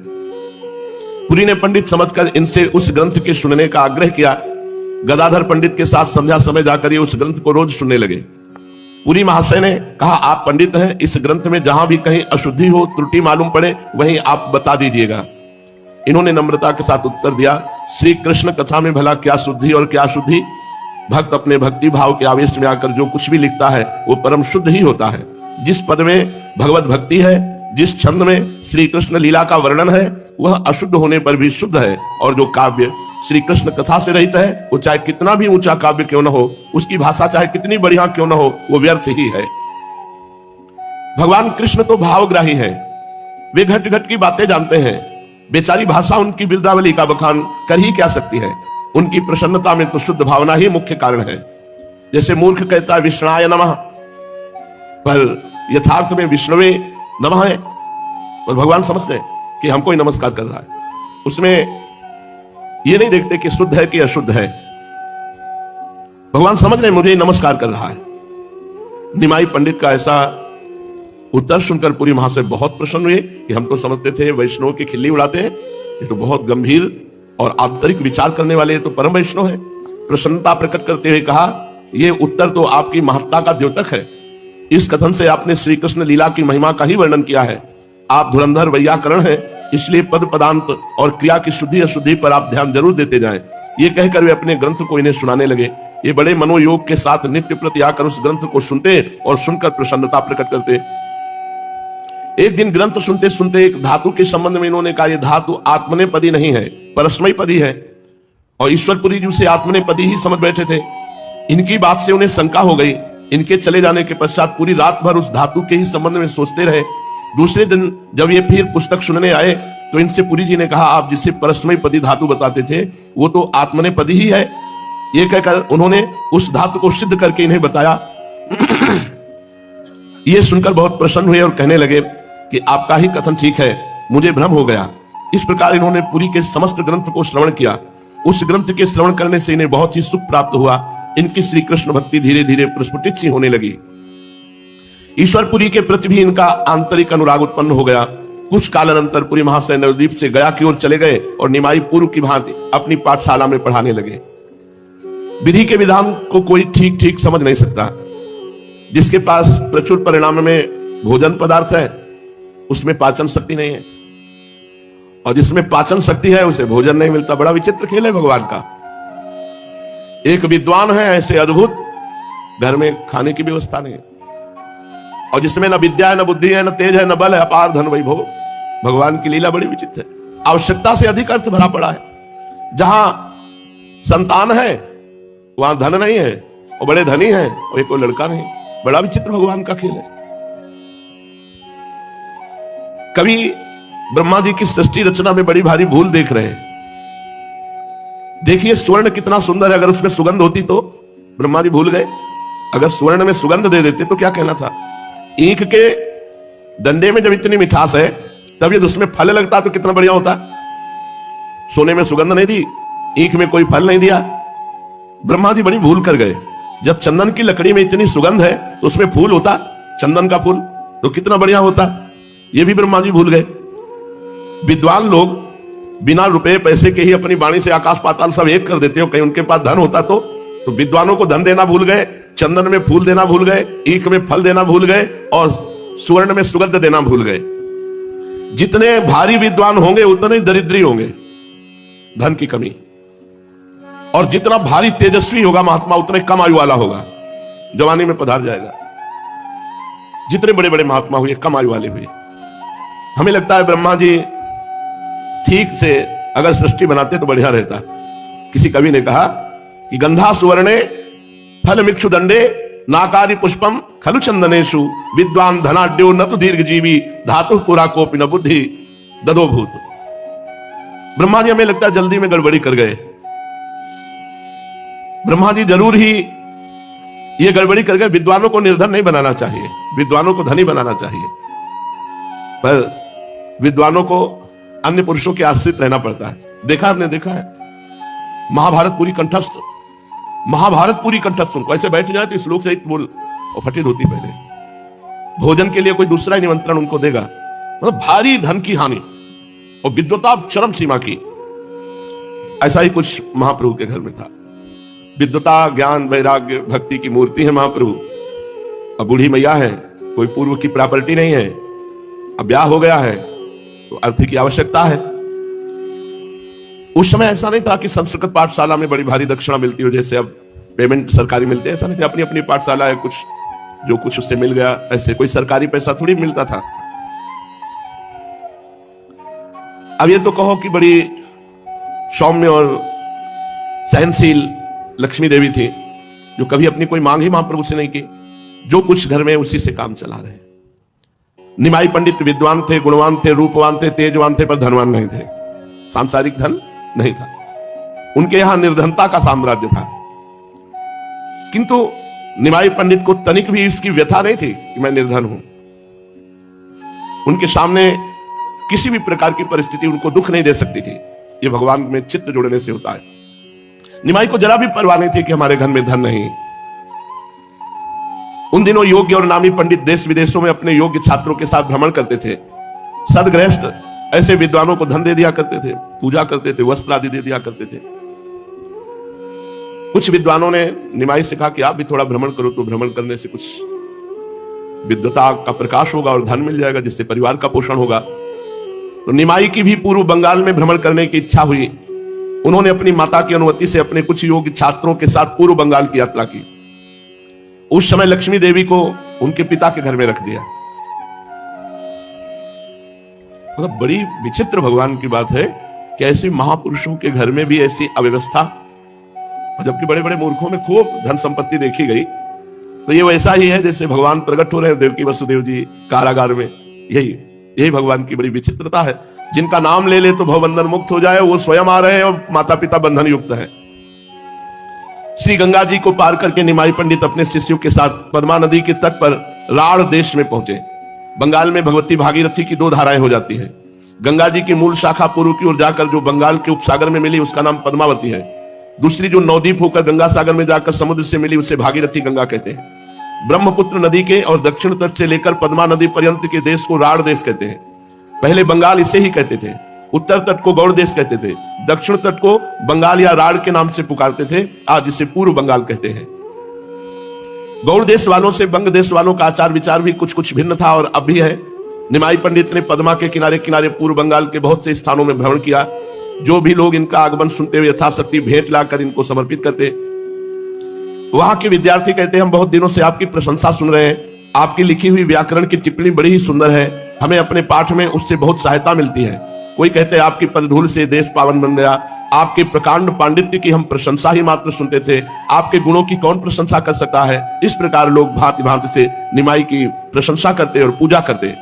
पुरी ने पंडित समझकर इनसे उस ग्रंथ के सुनने का आग्रह किया। गदाधर पंडित के साथ संध्या समय जाकर ये उस ग्रंथ को रोज सुनने लगे। पुरी महाशय ने कहा, आप पंडित हैं, इस ग्रंथ में जहां भी कहीं अशुद्धि हो, त्रुटि मालूम पड़े, वहीं आप बता दीजिएगा। इन्होंने नम्रता के साथ उत्तर दिया, श्री कृष्ण कथा में भला क्या शुद्धि और क्या शुद्धि? भक्त अपने भक्ति भाव के आवेश में आकर जो कुछ भी लिखता है वो परम शुद्ध ही होता है। जिस पद में भगवत भक्ति है, जिस छंद में श्री कृष्ण लीला का वर्णन है, वह अशुद्ध होने पर भी शुद्ध है। और जो काव्य श्री कृष्ण कथा से रहित है, वो चाहे कितना भी ऊंचा काव्य क्यों न हो, उसकी भाषा चाहे कितनी बढ़िया क्यों न हो, वो व्यर्थ ही है। भगवान कृष्ण तो भावग्राही है, वे घट घट की बातें जानते हैं। बेचारी भाषा उनकी बिरदावली का बखान कर ही क्या सकती है? उनकी प्रसन्नता में तो शुद्ध भावना ही मुख्य कारण है। जैसे मूर्ख कहता है विष्णाय नमः, पर यथार्थ में विष्णुवे नमः है, और भगवान समझते हैं कि हमको ही नमस्कार कर रहा है। उसमें ये नहीं देखते कि शुद्ध है कि अशुद्ध है। भगवान समझ रहे मुझे नमस्कार कर रहा है। निमाई पंडित का ऐसा उत्तर सुनकर पुरी महाशय बहुत प्रसन्न हुए कि हम तो समझते थे वैष्णव की खिल्ली उड़ाते हैं, ये तो बहुत गंभीर और आंतरिक विचार करने वाले तो परम वैष्णव है। प्रसन्नता प्रकट करते हुए कहा, यह उत्तर तो आपकी महत्ता का द्योतक है। इस कथन से आपने श्री कृष्ण लीला की महिमा का ही वर्णन किया है। आप धुरंधर वैयाकरण हैं, इसलिए पद पदांत और क्रिया की शुद्धि अशुद्धि पर आप ध्यान जरूर देते जाएं। ये कहकर वे अपने ग्रंथ को इन्हें सुनाने लगे। ये बड़े मनोयोग के साथ नित्य प्रति आकर उस ग्रंथ को सुनते और सुनकर प्रसन्नता प्रकट करते। एक दिन ग्रंथ सुनते सुनते एक धातु के संबंध में इन्होंने कहा, यह धातु आत्मनेपदी नहीं है, परस्मैपदी है। और ईश्वरपुरी जी उसे आत्मनेपदी ही समझ बैठे थे। इनकी बात से उन्हें शंका हो गई। इनके चले जाने के पश्चात पूरी रात भर उस धातु के ही संबंध में सोचते रहे। दूसरे दिन जब ये फिर पुस्तक सुनने आए तो इनसे पुरी जी ने कहा, आप जिसे परस्मैपदी धातु बताते थे वो तो आत्मनेपदी ही है। ये कहकर उन्होंने उस धातु को सिद्ध करके इन्हें बताया। ये सुनकर बहुत प्रसन्न हुए और कहने लगे कि आपका ही कथन ठीक है, मुझे भ्रम हो गया। इस प्रकार इन्होंने पुरी के समस्त ग्रंथ को श्रवण किया। उस ग्रंथ के श्रवण करने से इन्हें बहुत ही सुख प्राप्त हुआ। इनकी श्री कृष्ण भक्ति धीरे धीरे प्रस्फुटित सी होने लगी। ईश्वरपुरी के प्रति भी इनका आंतरिक अनुराग उत्पन्न हो गया। कुछ कालानंतर पुरी महाशय नवद्वीप से गया की ओर चले गए और निमाई पूर्व की भांति अपनी पाठशाला में पढ़ाने लगे। विधि के विधान को कोई ठीक ठीक समझ नहीं सकता। जिसके पास प्रचुर परिणाम में भोजन पदार्थ है, उसमें पाचन शक्ति नहीं है, और जिसमें पाचन शक्ति है उसे भोजन नहीं मिलता। बड़ा विचित्र खेल है भगवान का। एक विद्वान है ऐसे अद्भुत, घर में खाने की व्यवस्था नहीं है, और जिसमें न विद्या है, न बुद्धि है, न तेज है, न बल है, अपार धन वैभव। भगवान की लीला बड़ी विचित्र है। आवश्यकता से अधिक अर्थ भरा पड़ा है। जहां संतान है वहां धन नहीं है, और बड़े धनी हैं और एक कोई लड़का नहीं। बड़ा विचित्र भगवान का खेल है। कभी ब्रह्मा जी की सृष्टि रचना में बड़ी भारी भूल देख रहे हैं। देखिए स्वर्ण कितना सुंदर है, अगर उसमें सुगंध होती तो ब्रह्मा जी भूल गए। अगर स्वर्ण में सुगंध दे देते तो क्या कहना था। ईख के डंडे में जब इतनी मिठास है, तब यदि उसमें फल लगता तो कितना बढ़िया होता। सोने में सुगंध नहीं दी, ईख में कोई फल नहीं दिया। ब्रह्मा जी बड़ी भूल कर गए। जब चंदन की लकड़ी में इतनी सुगंध है तो उसमें फूल होता, चंदन का फूल, तो कितना बढ़िया होता। ये भी ब्रह्मा जी भूल गए। विद्वान लोग बिना रुपए पैसे के ही अपनी वाणी से आकाश पाताल सब एक कर देते हो। कहीं उनके पास धन होता तो विद्वानों को धन देना भूल गए, चंदन में फूल देना भूल गए, ईख में फल देना भूल गए, और सुवर्ण में सुगंध देना भूल गए। जितने भारी विद्वान होंगे उतने ही दरिद्री होंगे, धन की कमी। और जितना भारी तेजस्वी होगा महात्मा उतने कम आयु वाला होगा, जवानी में पधार जाएगा। जितने बड़े बड़े महात्मा हुए कम आयु वाले हुए। हमें लगता है ब्रह्मा जी ठीक से अगर सृष्टि बनाते तो बढ़िया रहता। किसी कवि ने कहा कि गंधा सुवर्णे फल मिक्षु दंडे नाकारी पुष्पम खलु चंदनेशु विद्वान धनाढ्यो न तो दीर्घ जीवी धातु पुरा कोपि न बुद्धि ददो भूत। ब्रह्मा जी हमें लगता है जल्दी में गड़बड़ी कर गए। ब्रह्मा जी जरूर ही ये गड़बड़ी कर गए। विद्वानों को निर्धन नहीं बनाना चाहिए, विद्वानों को धनी बनाना चाहिए। पर विद्वानों को अन्य पुरुषों के आश्रित रहना पड़ता है। देखा आपने, देखा है महाभारत पूरी कंठस्थ, महाभारत पूरी कंठस्थ। उनको ऐसे बैठ जाए तो इस लोक सहित बोल और फटित होती। पहले भोजन के लिए कोई दूसरा निमंत्रण उनको देगा, मतलब भारी धन की हानि और विद्वता चरम सीमा की। ऐसा ही कुछ महाप्रभु के घर में था। विद्वता ज्ञान वैराग्य भक्ति की मूर्ति है महाप्रभु, अब बूढ़ी मैया है, कोई पूर्व की प्रॉपर्टी नहीं है, अब ब्याह हो गया है तो अर्थ की आवश्यकता है। उस समय ऐसा नहीं था कि संस्कृत पाठशाला में बड़ी भारी दक्षिणा मिलती हो, जैसे अब पेमेंट सरकारी मिलते हैं, ऐसा नहीं था। अपनी अपनी पाठशाला है, कुछ जो कुछ उससे मिल गया, ऐसे कोई सरकारी पैसा थोड़ी मिलता था। अब ये तो कहो कि बड़ी सौम्य और सहनशील लक्ष्मी देवी थी, जो कभी अपनी कोई मांग ही महाप्रभु से नहीं की, जो कुछ घर में उसी से काम चला रहे। निमाई पंडित विद्वान थे, गुणवान थे, रूपवान थे, तेजवान थे, पर धनवान नहीं थे, सांसारिक धन नहीं था। उनके यहां निर्धनता का साम्राज्य था। किंतु निमाई पंडित को तनिक भी इसकी व्यथा नहीं थी कि मैं निर्धन हूं। उनके सामने किसी भी प्रकार की परिस्थिति उनको दुख नहीं दे सकती थी। ये भगवान में चित्त जोड़ने से होता है। निमाई को जरा भी परवाह नहीं थी कि हमारे घर में धन नहीं। उन दिनों योग्य और नामी पंडित देश विदेशों में अपने योग्य छात्रों के साथ भ्रमण करते थे। सदगृहस्थ ऐसे विद्वानों को धन दे दिया करते थे, पूजा करते थे, वस्त्र आदि दे दिया करते थे। कुछ विद्वानों ने निमाई से कहा कि आप भी थोड़ा भ्रमण करो, तो भ्रमण करने से कुछ विद्वता का प्रकाश होगा और धन मिल जाएगा, जिससे परिवार का पोषण होगा। तो निमाई की भी पूर्व बंगाल में भ्रमण करने की इच्छा हुई। उन्होंने अपनी माता की अनुमति से अपने कुछ योग्य छात्रों के साथ पूर्व बंगाल की यात्रा की। उस समय लक्ष्मी देवी को उनके पिता के घर में रख दिया। मतलब बड़ी विचित्र भगवान की बात है कि ऐसे महापुरुषों के घर में भी ऐसी अव्यवस्था, जबकि बड़े बड़े मूर्खों में खूब धन संपत्ति देखी गई। तो ये वैसा ही है जैसे भगवान प्रकट हो रहे हैं देवकी वसुदेव जी कारागार में। यही भगवान की बड़ी विचित्रता है। जिनका नाम ले ले तो भवबंधन मुक्त हो जाए, वो स्वयं आ रहे हैं और माता पिता बंधन युक्त है। श्री गंगा जी को पार करके निमाई पंडित अपने शिष्यों के साथ पद्मा नदी के तट पर राढ़ देश में पहुंचे। बंगाल में भगवती भागीरथी की दो धाराएं हो जाती हैं। गंगा जी की मूल शाखा पूर्व की ओर जाकर जो बंगाल के उपसागर में मिली उसका नाम पद्मावती है। दूसरी जो नवद्वीप होकर गंगा सागर में जाकर समुद्र से मिली उसे भागीरथी गंगा कहते हैं। ब्रह्मपुत्र नदी के और दक्षिण तट से लेकर पद्मा नदी पर्यंत के देश को राढ़ देश कहते हैं। पहले बंगाल इसे ही कहते थे। उत्तर तट को गौड़ देश कहते थे, दक्षिण तट को बंगाल या राढ़ के नाम से पुकारते थे, आज इसे पूर्व बंगाल कहते हैं। गौड़ देश वालों से बंग देश वालों का आचार विचार भी कुछ कुछ भिन्न था और अब भी है। निमाई पंडित ने पद्मा के किनारे किनारे पूर्व बंगाल के बहुत से स्थानों में भ्रमण किया। जो भी लोग इनका आगमन सुनते हुए यथाशक्ति भेंट लाकर इनको समर्पित करते। वहां के विद्यार्थी कहते हैं, हम बहुत दिनों से आपकी प्रशंसा सुन रहे हैं। आपकी लिखी हुई व्याकरण की टिप्पणी बड़ी ही सुंदर है, हमें अपने पाठ में उससे बहुत सहायता मिलती है। कोई कहते हैं आपकी पदधूल से देश पावन बन गया। आपके प्रकांड पांडित्य की हम प्रशंसा ही मात्र सुनते थे, आपके गुणों की कौन प्रशंसा कर सकता है। इस प्रकार लोग भांति भांति से निमाई की प्रशंसा करते और पूजा करते।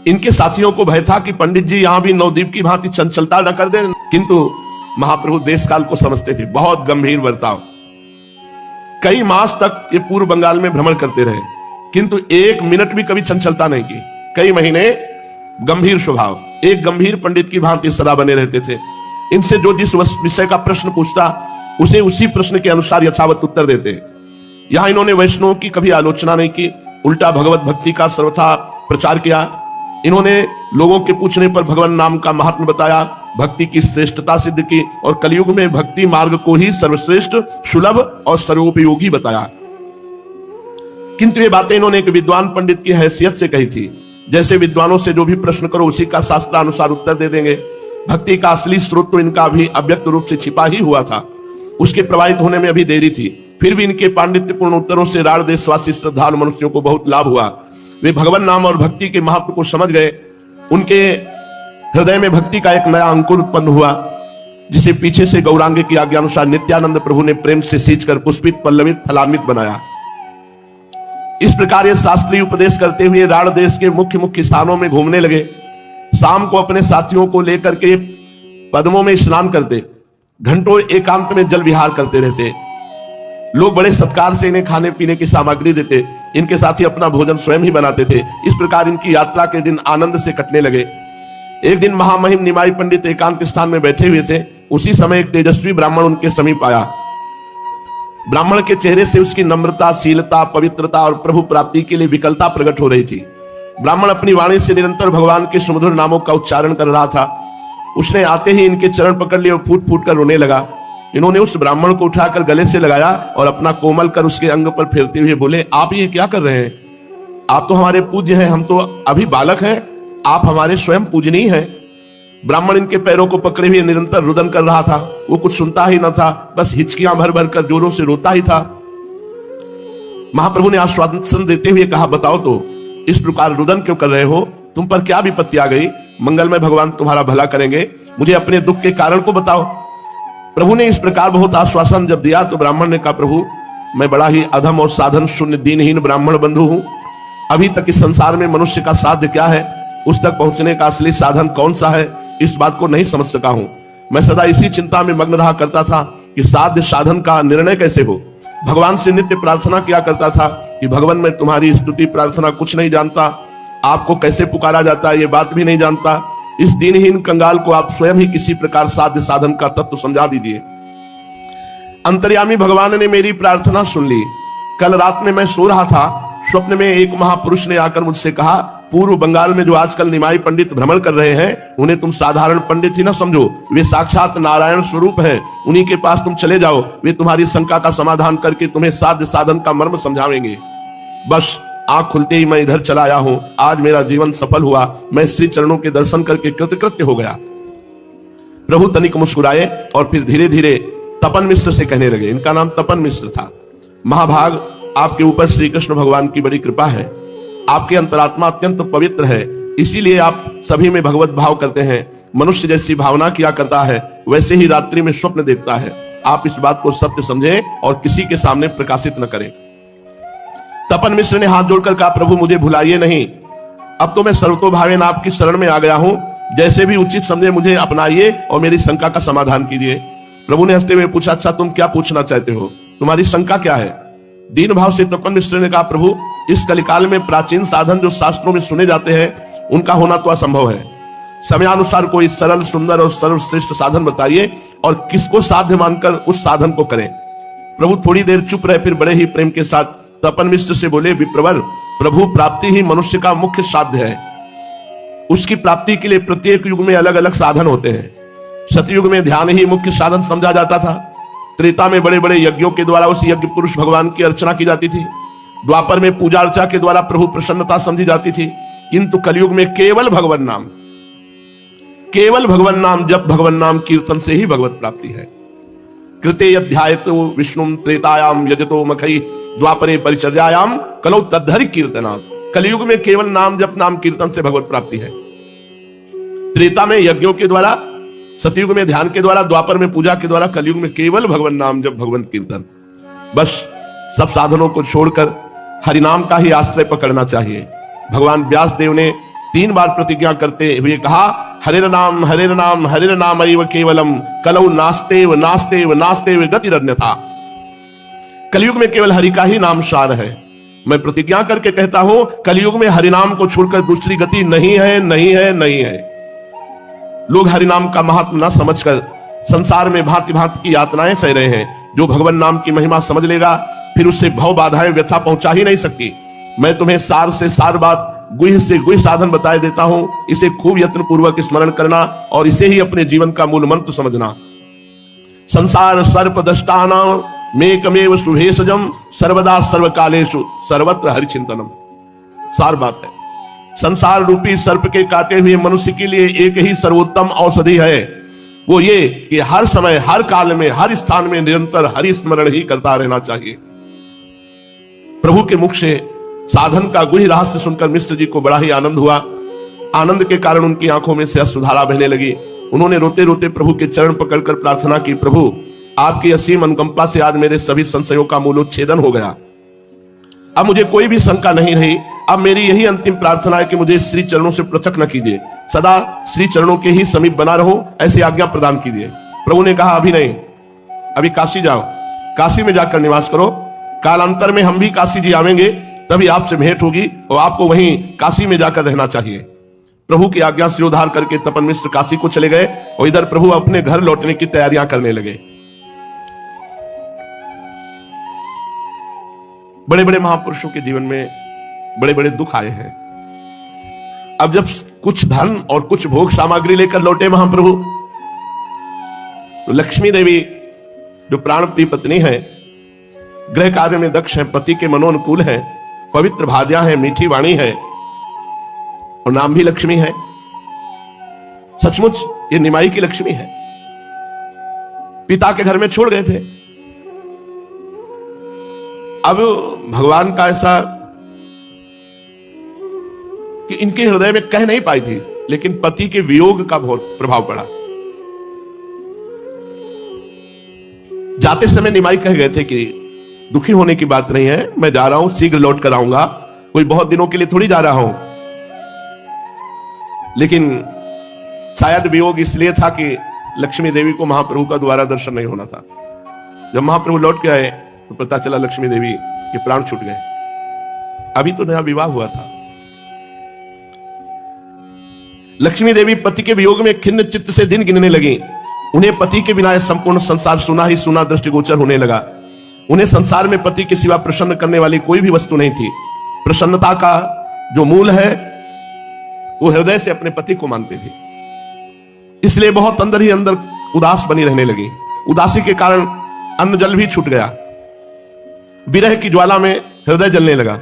इनके साथियों को भय था कि पंडित जी यहां भी नवद्वीप की भांति चंचलता न कर दें, किंतु महाप्रभु देश काल को समझते थे। बहुत गंभीर बर्ताव। कई मास तक ये पूर्व बंगाल में भ्रमण करते रहे, किंतु एक मिनट भी कभी चंचलता नहीं की। कई महीने गंभीर स्वभाव, एक गंभीर पंडित की भांति सदा बने रहते थे। इनसे जो जिस विषय का प्रश्न पूछता उसे उसी प्रश्न के अनुसार यथावत उत्तर देते। यहां इन्होंने वैष्णवों की कभी आलोचना नहीं की, उल्टा भगवत भक्ति का सर्वथा प्रचार किया। इन्होंने लोगों के पूछने पर भगवान नाम का महात्म्य बताया, भक्ति की श्रेष्ठता सिद्ध की और कलयुग में भक्ति मार्ग को ही सर्वश्रेष्ठ, सुलभ और सर्वोपयोगी बताया। किंतु ये बातें इन्होंने एक विद्वान पंडित की हैसियत से कही थी। जैसे विद्वानों से जो भी प्रश्न करो उसी का शास्त्रानुसार उत्तर दे देंगे। भक्ति का असली स्रोत तो इनका अभी अव्यक्त रूप से छिपा ही हुआ था, उसके प्रवाहित होने में अभी देरी थी। फिर भी इनके पांडित्यपूर्ण उत्तरों से राढ़ देशवासी श्रद्धालु मनुष्यों को बहुत लाभ हुआ। वे भगवान नाम और भक्ति के महत्व को समझ गए। उनके हृदय में भक्ति का एक नया अंकुर उत्पन्न हुआ, जिसे पीछे से गौरांग की आज्ञानुसार नित्यानंद प्रभु ने प्रेम से सींचकर पुष्पित, पल्लवित, फलान्वित बनाया। इस प्रकार ये शास्त्रीय उपदेश करते हुए राढ़ देश के मुख्य मुख्य स्थानों में घूमने लगे। शाम को अपने साथियों को लेकर के पद्मों में स्नान करते, घंटों एकांत में जल विहार करते रहते। लोग बड़े सत्कार से इन्हें खाने पीने की सामग्री देते। इनके साथी अपना भोजन स्वयं ही बनाते थे। इस प्रकार इनकी यात्रा के दिन आनंद से कटने लगे। एक दिन महामहिम निमाई पंडित एकांत स्थान में बैठे हुए थे। उसी समय एक तेजस्वी ब्राह्मण उनके समीप आया। ब्राह्मण के चेहरे से उसकी नम्रता, शीलता, पवित्रता और प्रभु प्राप्ति के लिए विकलता प्रकट हो रही थी। ब्राह्मण अपनी वाणी से निरंतर भगवान के सुमधुर नामों का उच्चारण कर रहा था। उसने आते ही इनके चरण पकड़ लिए और फूट फूट कर रोने लगा। इन्होंने उस ब्राह्मण को उठाकर गले से लगाया और अपना कोमल कर उसके अंग पर फेरते हुए बोले, आप ये क्या कर रहे हैं? आप तो हमारे पूज्य हैं, हम तो अभी बालक हैं, आप हमारे स्वयं पूजनीय हैं। ब्राह्मण इनके पैरों को पकड़े हुए निरंतर रुदन कर रहा था। वो कुछ सुनता ही न था, बस हिचकियां भर भर कर जोरों से रोता ही था। महाप्रभु ने आश्वासन देते हुए कहा, बताओ तो इस प्रकार रुदन क्यों कर रहे हो? तुम पर क्या विपत्ति आ गई? मंगलमय भगवान तुम्हारा भला करेंगे, मुझे अपने दुख के कारण को बताओ। प्रभु ने इस प्रकार बहुत आश्वासन जब दिया तो ब्राह्मण ने कहा, प्रभु मैं बड़ा ही अधम और साधन शून्य दीनहीन ब्राह्मण बंधु हूं। अभी तक इस संसार में मनुष्य का साध्य क्या है, उस तक पहुंचने का असली साधन कौन सा है, इस बात को नहीं समझ सका हूं। मैं सदा इसी चिंता में मग्न रहा करता था कि साध्य साधन का निर्णय कैसे हो। भगवान से नित्य प्रार्थना किया करता था कि भगवान मैं तुम्हारी स्तुति प्रार्थना कुछ नहीं जानता, आपको कैसे पुकारा जाता है ये बात भी नहीं जानता। इस दीनहीन कंगाल को आप स्वयं ही किसी प्रकार साध्य साधन का तत्व समझा दीजिए। अंतर्यामी भगवान ने मेरी प्रार्थना सुन ली। कल रात में मैं सो रहा था, स्वप्न में एक महापुरुष ने आकर मुझसे कहा, पूर्व बंगाल में जो आजकल निमाई पंडित भ्रमण कर रहे हैं उन्हें तुम साधारण पंडित ही ना समझो, वे साक्षात नारायण स्वरूप हैं। उन्हीं के पास तुम चले जाओ, वे तुम्हारी शंका का समाधान करके तुम्हें साध्य साधन का मर्म समझावेंगे। बस आंख खुलते ही मैं इधर चला आया हूं। आज मेरा जीवन सफल हुआ, मैं श्री चरणों के दर्शन करके कृतकृत्य हो गया। प्रभु तनिक मुस्कुराए और फिर धीरे धीरे तपन मिश्र से कहने लगे, इनका नाम तपन मिश्र था। महाभाग, आपके ऊपर श्री कृष्ण भगवान की बड़ी कृपा है, आपके अंतरात्मा अत्यंत पवित्र है, इसीलिए आप सभी में भगवत भाव करते हैं। मनुष्य जैसी भावना किया करता है वैसे ही रात्रि में स्वप्न देखता है। आप इस बात को सत्य समझें और किसी के सामने प्रकाशित न करें। तपन मिश्र ने हाथ जोड़कर कहा, प्रभु मुझे भुलाइए नहीं, अब तो मैं सर्वतोभावेन आपकी शरण में आ गया हूं, जैसे भी उचित समझे मुझे अपनाइए और मेरी शंका का समाधान कीजिए। प्रभु ने हंसते हुए पूछा, अच्छा तुम क्या पूछना चाहते हो, तुम्हारी शंका क्या है? दीन भाव से तपन मिश्र ने कहा, प्रभु इस कलिकाल में प्राचीन साधन जो शास्त्रों में सुने जाते हैं उनका होना तो असंभव है। समयानुसार कोई सरल सुंदर और सर्वश्रेष्ठ साधन बताइए और किसको साध्य मानकर उस साधन को करें। प्रभु थोड़ी देर चुप रहे, फिर बड़े ही प्रेम के साथ तपन मिश्र से बोले, विप्रवर, प्रभु प्राप्ति ही मनुष्य का मुख्य साध्य है। उसकी प्राप्ति के लिए प्रत्येक युग में अलग अलग साधन होते हैं। सतयुग में ध्यान ही मुख्य साधन समझा जाता था। त्रेता में बड़े बड़े यज्ञों के द्वारा उस यज्ञ पुरुष भगवान की अर्चना की जाती थी। द्वापर में पूजा अर्चा के द्वारा प्रभु प्रसन्नता समझी जाती थी। किंतु कलयुग में केवल भगवान नाम जब भगवान नाम कीर्तन से ही भगवत प्राप्ति है। कृते अध्यायतो विष्णु त्रेतायाम यजतो मखई द्वापरे परिचर्यायाम कलौ तद्धरि कीर्तनाम। कलयुग में केवल नाम जप नाम कीर्तन से भगवत प्राप्ति है। त्रेता में यज्ञों के द्वारा, सतयुग में ध्यान के द्वारा, द्वापर में पूजा के द्वारा, कलयुग में केवल भगवान नाम जप भगवान कीर्तन। बस सब साधनों को छोड़कर हरिनाम का ही आश्रय पकड़ना चाहिए। भगवान व्यास देव ने 3 बार प्रतिज्ञा करते हुए कहा, हरेर नाम हरेर नाम एव केवलम कलौ नास्तेव नास्तेव नास्तेव गतिरन्यथा। कलयुग में केवल हरि का ही नाम सार है। मैं प्रतिज्ञा करके कहता हूं, कलयुग में हरिनाम को छोड़कर दूसरी गति नहीं है, नहीं है, नहीं है। लोग हरिनाम का महत्व न समझकर संसार में भांति भांति की यातनाएं सह रहे हैं। जो भगवान नाम की महिमा समझ लेगा फिर उससे भव बाधाएं व्यथा पहुंचा ही नहीं सकती। मैं तुम्हें सार से सार बात, गुह्य से गुह्य साधन बताए देता हूं। इसे खूब यत्न पूर्वक स्मरण करना और इसे ही अपने जीवन का मूल मंत्र समझना। संसार सर्पदष्टाना मेकमेव सुभेषजम सर्वदा सर्वकालेषु सर्वत्र हरिचिंतनम। सार बात है, संसार रूपी सर्प के काटे हुए मनुष्य के लिए एक ही सर्वोत्तम औषधि है, वो ये कि हर समय, हर काल में, हर स्थान में निरंतर हरि स्मरण ही करता रहना चाहिए। प्रभु के मुख से साधन का गुह्य रहस्य सुनकर मिश्र जी को बड़ा ही आनंद हुआ। आनंद के कारण उनकी आंखों में से अश्रुधारा बहने लगी। उन्होंने रोते रोते प्रभु के चरण पकड़कर प्रार्थना की, प्रभु आपकी असीम अनुकंपा से आज मेरे सभी संशयों का मूलोच्छेदन हो गया। अब मुझे कोई भी शंका नहीं रही। अब मेरी यही अंतिम प्रार्थना है कि मुझे श्री चरणों से पृथक न कीजिए, सदा श्री चरणों के ही समीप बना रहूं, ऐसी आज्ञा प्रदान कीजिए। प्रभु ने कहा, अभी नहीं, अभी काशी जाओ, काशी में जाकर निवास करो। कालांतर में हम भी काशी जी आवेंगे, तभी आपसे भेंट होगी और आपको वहीं काशी में जाकर रहना चाहिए। प्रभु की आज्ञा शिरोधार करके तपन मिश्र काशी को चले गए और इधर प्रभु अपने घर लौटने की तैयारियां करने लगे। बड़े बड़े महापुरुषों के जीवन में बड़े बड़े दुख आए हैं। अब जब कुछ धन और कुछ भोग सामग्री लेकर लौटे महाप्रभु, तो लक्ष्मी देवी जो प्राण प्रिय पत्नी है, गृह कार्य में दक्ष है, पति के मनोनुकूल है, पवित्र भार्या है, मीठी वाणी है और नाम भी लक्ष्मी है। सचमुच ये निमाई की लक्ष्मी है। पिता के घर में छोड़ गए थे। अब भगवान का ऐसा कि इनके हृदय में कह नहीं पाई थी, लेकिन पति के वियोग का बहुत प्रभाव पड़ा। जाते समय निमाई कह गए थे कि दुखी होने की बात नहीं है, मैं जा रहा हूं, शीघ्र लौट कर आऊंगा, कोई बहुत दिनों के लिए थोड़ी जा रहा हूं। लेकिन शायद वियोग इसलिए था कि लक्ष्मी देवी को महाप्रभु का दोबारा दर्शन नहीं होना था। जब महाप्रभु लौट के आए तो पता चला लक्ष्मी देवी के प्राण छूट गए। अभी तो नया विवाह हुआ था। लक्ष्मी देवी पति के वियोग में खिन्न चित्त से दिन गिनने लगी। उन्हें पति के बिना संपूर्ण संसार सुना ही सुना दृष्टिगोचर होने लगा। उन्हें संसार में पति के सिवा प्रसन्न करने वाली कोई भी वस्तु नहीं थी। प्रसन्नता का जो मूल है वो हृदय से अपने पति को मानते थे, इसलिए बहुत अंदर ही अंदर उदास बनी रहने लगी। उदासी के कारण अन्न जल भी छूट गया। विरह की ज्वाला में हृदय जलने लगा।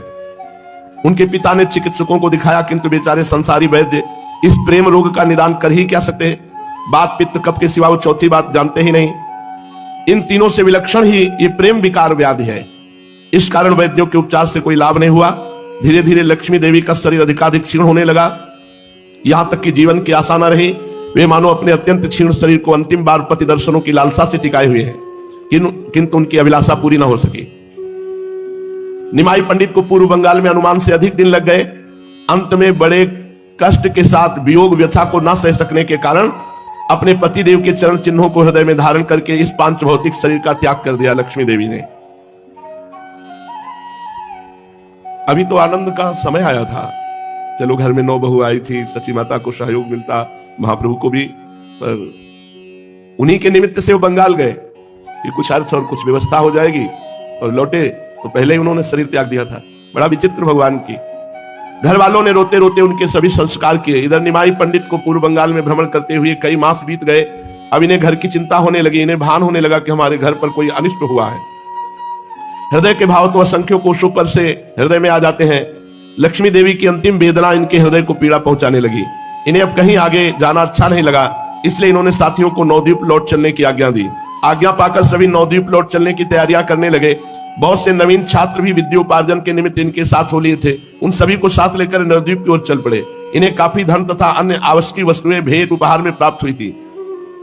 उनके पिता ने चिकित्सकों को दिखाया, किंतु बेचारे संसारी वैद्य इस प्रेम रोग का निदान कर ही क्या सकते। बात पित्त कफ के सिवा वो चौथी बात जानते ही नहीं। इन तीनों से विलक्षण ही ये प्रेम विकार व्याधि है। इस कारण वैद्यों के उपचार से कोई लाभ नहीं हुआ। धीरे धीरे लक्ष्मी देवी का शरीर अधिकाधिक क्षीण होने लगा, यहां तक कि जीवन की आशा न रही। वे मानो अपने अत्यंत क्षीण शरीर को अंतिम बार पति दर्शनों की लालसा से टिकाए हुए हैं, किंतु उनकी अभिलाषा पूरी न हो सकी। निमाई पंडित को पूर्व बंगाल में अनुमान से अधिक दिन लग गए। अंत में बड़े कष्ट के साथ वियोग व्यथा को न सह सकने के कारण अपने पति देव के चरण चिन्हों को हृदय में धारण करके इस पांच भौतिक शरीर का त्याग कर दिया लक्ष्मी देवी ने। अभी तो आनंद का समय आया था। चलो घर में 9 बहू आई थी, सची माता को सहयोग मिलता, महाप्रभु को भी, पर उन्हीं के निमित्त से वो बंगाल गए कि कुछ अर्थ और कुछ व्यवस्था हो जाएगी, और लौटे तो पहले ही उन्होंने शरीर त्याग दिया था। बड़ा विचित्र भगवान की। घर वालों ने रोते रोते उनके सभी संस्कार किए। इधर निमाई पंडित को पूर्व बंगाल में भ्रमण करते हुए कई मास बीत गए। अब इन्हें घर की चिंता होने लगी। इन्हें भान होने लगा कि हमारे घर पर कोई अनिष्ट हुआ है। हृदय के भाव तो असंख्यों कोशों पर से हृदय में आ जाते हैं। लक्ष्मी देवी की अंतिम वेदना इनके हृदय को पीड़ा पहुंचाने लगी। इन्हें अब कहीं आगे जाना अच्छा नहीं लगा, इसलिए इन्होंने साथियों को नवद्वीप लौट चलने की आज्ञा दी। आज्ञा पाकर सभी नवद्वीप लौट चलने की तैयारियां करने लगे। बहुत से नवीन छात्र भी विद्योपार्जन के निमित्त इनके साथ हो लिए थे। उन सभी को साथ लेकर नवद्वीप की ओर चल पड़े। इन्हें काफी धन तथा अन्य आवश्यक वस्तुएं भेंट उपहार में प्राप्त हुई थी।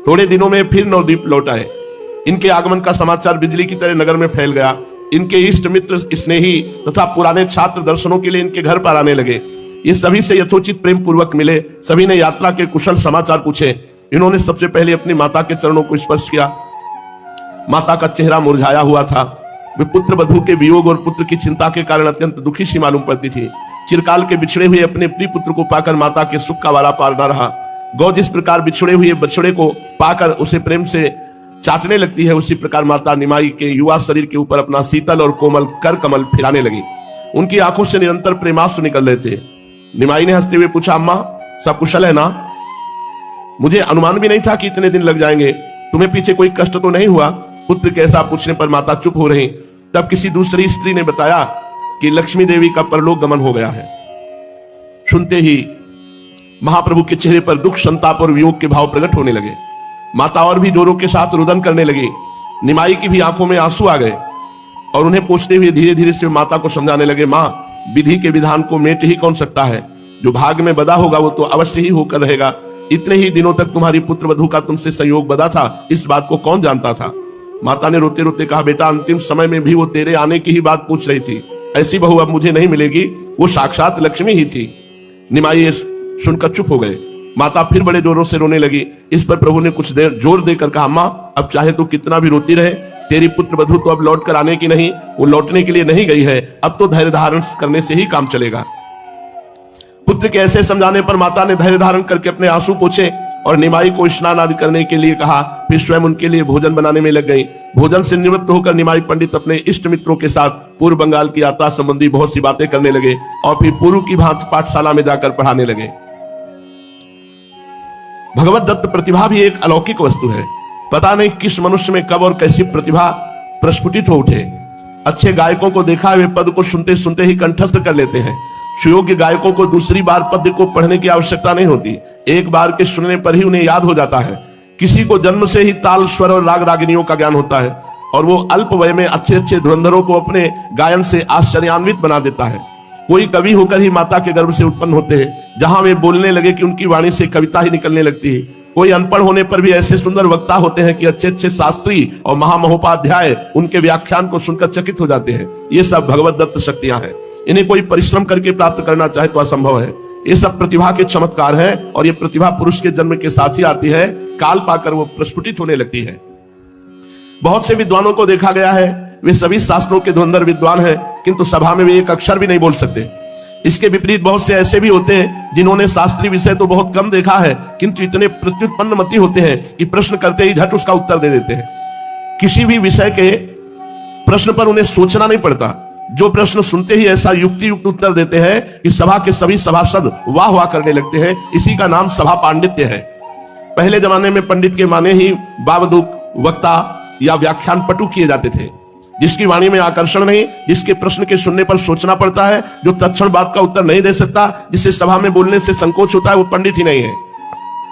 थोड़े दिनों में फिर नवद्वीप लौट आए। इनके आगमन का समाचार बिजली की तरह नगर में फैल गया। इनके इष्ट मित्र, स्नेही तथा पुराने छात्र दर्शनों के लिए इनके घर पर आने लगे। ये सभी से यथोचित प्रेम पूर्वक मिले। सभी ने यात्रा के कुशल समाचार पूछे। इन्होंने सबसे पहले अपनी माता के चरणों को स्पर्श किया। माता का चेहरा मुरझाया हुआ था। वे पुत्र वधू के वियोग और पुत्र की चिंता के कारण अत्यंत दुखी सी मालूम पड़ती थी। चिरकाल के बिछड़े हुए अपने प्रिय पुत्र को पाकर माता के सुख का वाला पार न रहा। गौ जिस प्रकार बिछड़े हुए बछड़े को पाकर उसे प्रेम से चाटने लगती है, उसी प्रकार माता निमाई के युवा शरीर के ऊपर अपना शीतल और कोमल कर कमल फिराने लगी। उनकी आंखों से निरंतर प्रेमाश्रु निकल रहे थे। निमाई ने हंसते हुए पूछा, अम्मा सब कुशल है ना? मुझे अनुमान भी नहीं था कि इतने दिन लग जाएंगे। तुम्हें पीछे कोई कष्ट तो नहीं हुआ? पुत्र के ऐसा पूछने पर माता चुप हो रही। तब किसी दूसरी स्त्री ने बताया कि लक्ष्मी देवी का परलोक गमन हो गया है। सुनते ही महाप्रभु के चेहरे पर दुख, संताप और वियोग के भाव प्रकट होने लगे। माता और भी जोरों के साथ रुदन करने लगी। निमाई की भी आंखों में आंसू आ गए और उन्हें पूछते हुए धीरे धीरे से माता को समझाने लगे, माँ विधि के विधान को मेट ही कौन सकता है? जो भाग में बदा होगा वो तो अवश्य ही होकर रहेगा। इतने ही दिनों तक तुम्हारी पुत्र वधू का तुमसे संयोग बदा था, इस बात को कौन जानता था? माता ने रोते रोते कहा, बेटा अंतिम समय में भी वो तेरे आने की ही बात पूछ रही थी। ऐसी बहू अब मुझे नहीं मिलेगी, वो साक्षात लक्ष्मी ही थी। निमाई ये सुनकर चुप हो गए। माता फिर बड़े जोरों से रोने लगी। इस पर प्रभु ने कुछ देर जोर देकर कहा, माँ अब चाहे तो कितना भी रोती रहे, तेरी पुत्र वधू तो अब लौट कर आने की नहीं, वो लौटने के लिए नहीं गई है। अब तो धैर्य धारण करने से ही काम चलेगा। पुत्र के ऐसे समझाने पर माता ने धैर्य धारण करके अपने आंसू पोंछे और निमाई को स्नान आदि करने के लिए कहा। फिर स्वयं उनके लिए भोजन बनाने में लग गई। भोजन से निवृत्त होकर निमाई पंडित अपने इष्ट मित्रों के साथ पूर्व बंगाल की यात्रा संबंधी बहुत सी बातें करने लगे और फिर पूर्व की भांति पाठशाला में जाकर पढ़ाने लगे। भगवत दत्त प्रतिभा भी एक अलौकिक वस्तु है। पता नहीं किस मनुष्य में कब और कैसी प्रतिभा प्रस्फुटित हो उठे। अच्छे गायकों को देखा वे पद को सुनते सुनते ही कंठस्थ कर लेते हैं। सुयोग्य गायकों को दूसरी बार पद्य को पढ़ने की आवश्यकता नहीं होती, एक बार के सुनने पर ही उन्हें याद हो जाता है। किसी को जन्म से ही ताल, स्वर और राग रागिनियों का ज्ञान होता है और वो अल्प वय में अच्छे अच्छे धुरंधरों को अपने गायन से आश्चर्यान्वित बना देता है। कोई कवि होकर ही माता के गर्भ से उत्पन्न होते हैं, जहां वे बोलने लगे कि उनकी वाणी से कविता ही निकलने लगती है। कोई अनपढ़ होने पर भी ऐसे सुंदर वक्ता होते हैं कि अच्छे अच्छे शास्त्री और महामहोपाध्याय उनके व्याख्यान को सुनकर चकित हो जाते हैं। ये सब भगवत दत्त शक्तियां हैं, इन्हें कोई परिश्रम करके प्राप्त करना चाहे तो असंभव है। ये सब प्रतिभा के चमत्कार हैं और ये प्रतिभा पुरुष के जन्म के साथ ही आती है, काल पाकर वो प्रस्फुटित होने लगती है। बहुत से विद्वानों को देखा गया है, वे सभी शास्त्रों के धुरंधर विद्वान हैं, किंतु सभा में वे एक अक्षर भी नहीं बोल सकते। इसके विपरीत बहुत से ऐसे भी होते हैं जिन्होंने शास्त्रीय विषय तो बहुत कम देखा है, किंतु इतने प्रत्युत्पन्न मति होते हैं कि प्रश्न करते ही झट उसका उत्तर दे देते हैं। किसी भी विषय के प्रश्न पर उन्हें सोचना नहीं पड़ता, जो प्रश्न सुनते ही ऐसा युक्ति युक्त उत्तर देते हैं कि सभा के सभी सभासद वाह वाह करने लगते हैं। इसी का नाम सभा पांडित्य है। पहले जमाने में पंडित के माने ही बावदूक, वक्ता या व्याख्यान पटु किए जाते थे, जिसकी वाणी में आकर्षण नहीं, जिसके प्रश्न के सुनने पर सोचना पड़ता है, जो तत्क्षण बात का उत्तर नहीं दे सकता, जिसे सभा में बोलने से संकोच होता है, वो पंडित ही नहीं है।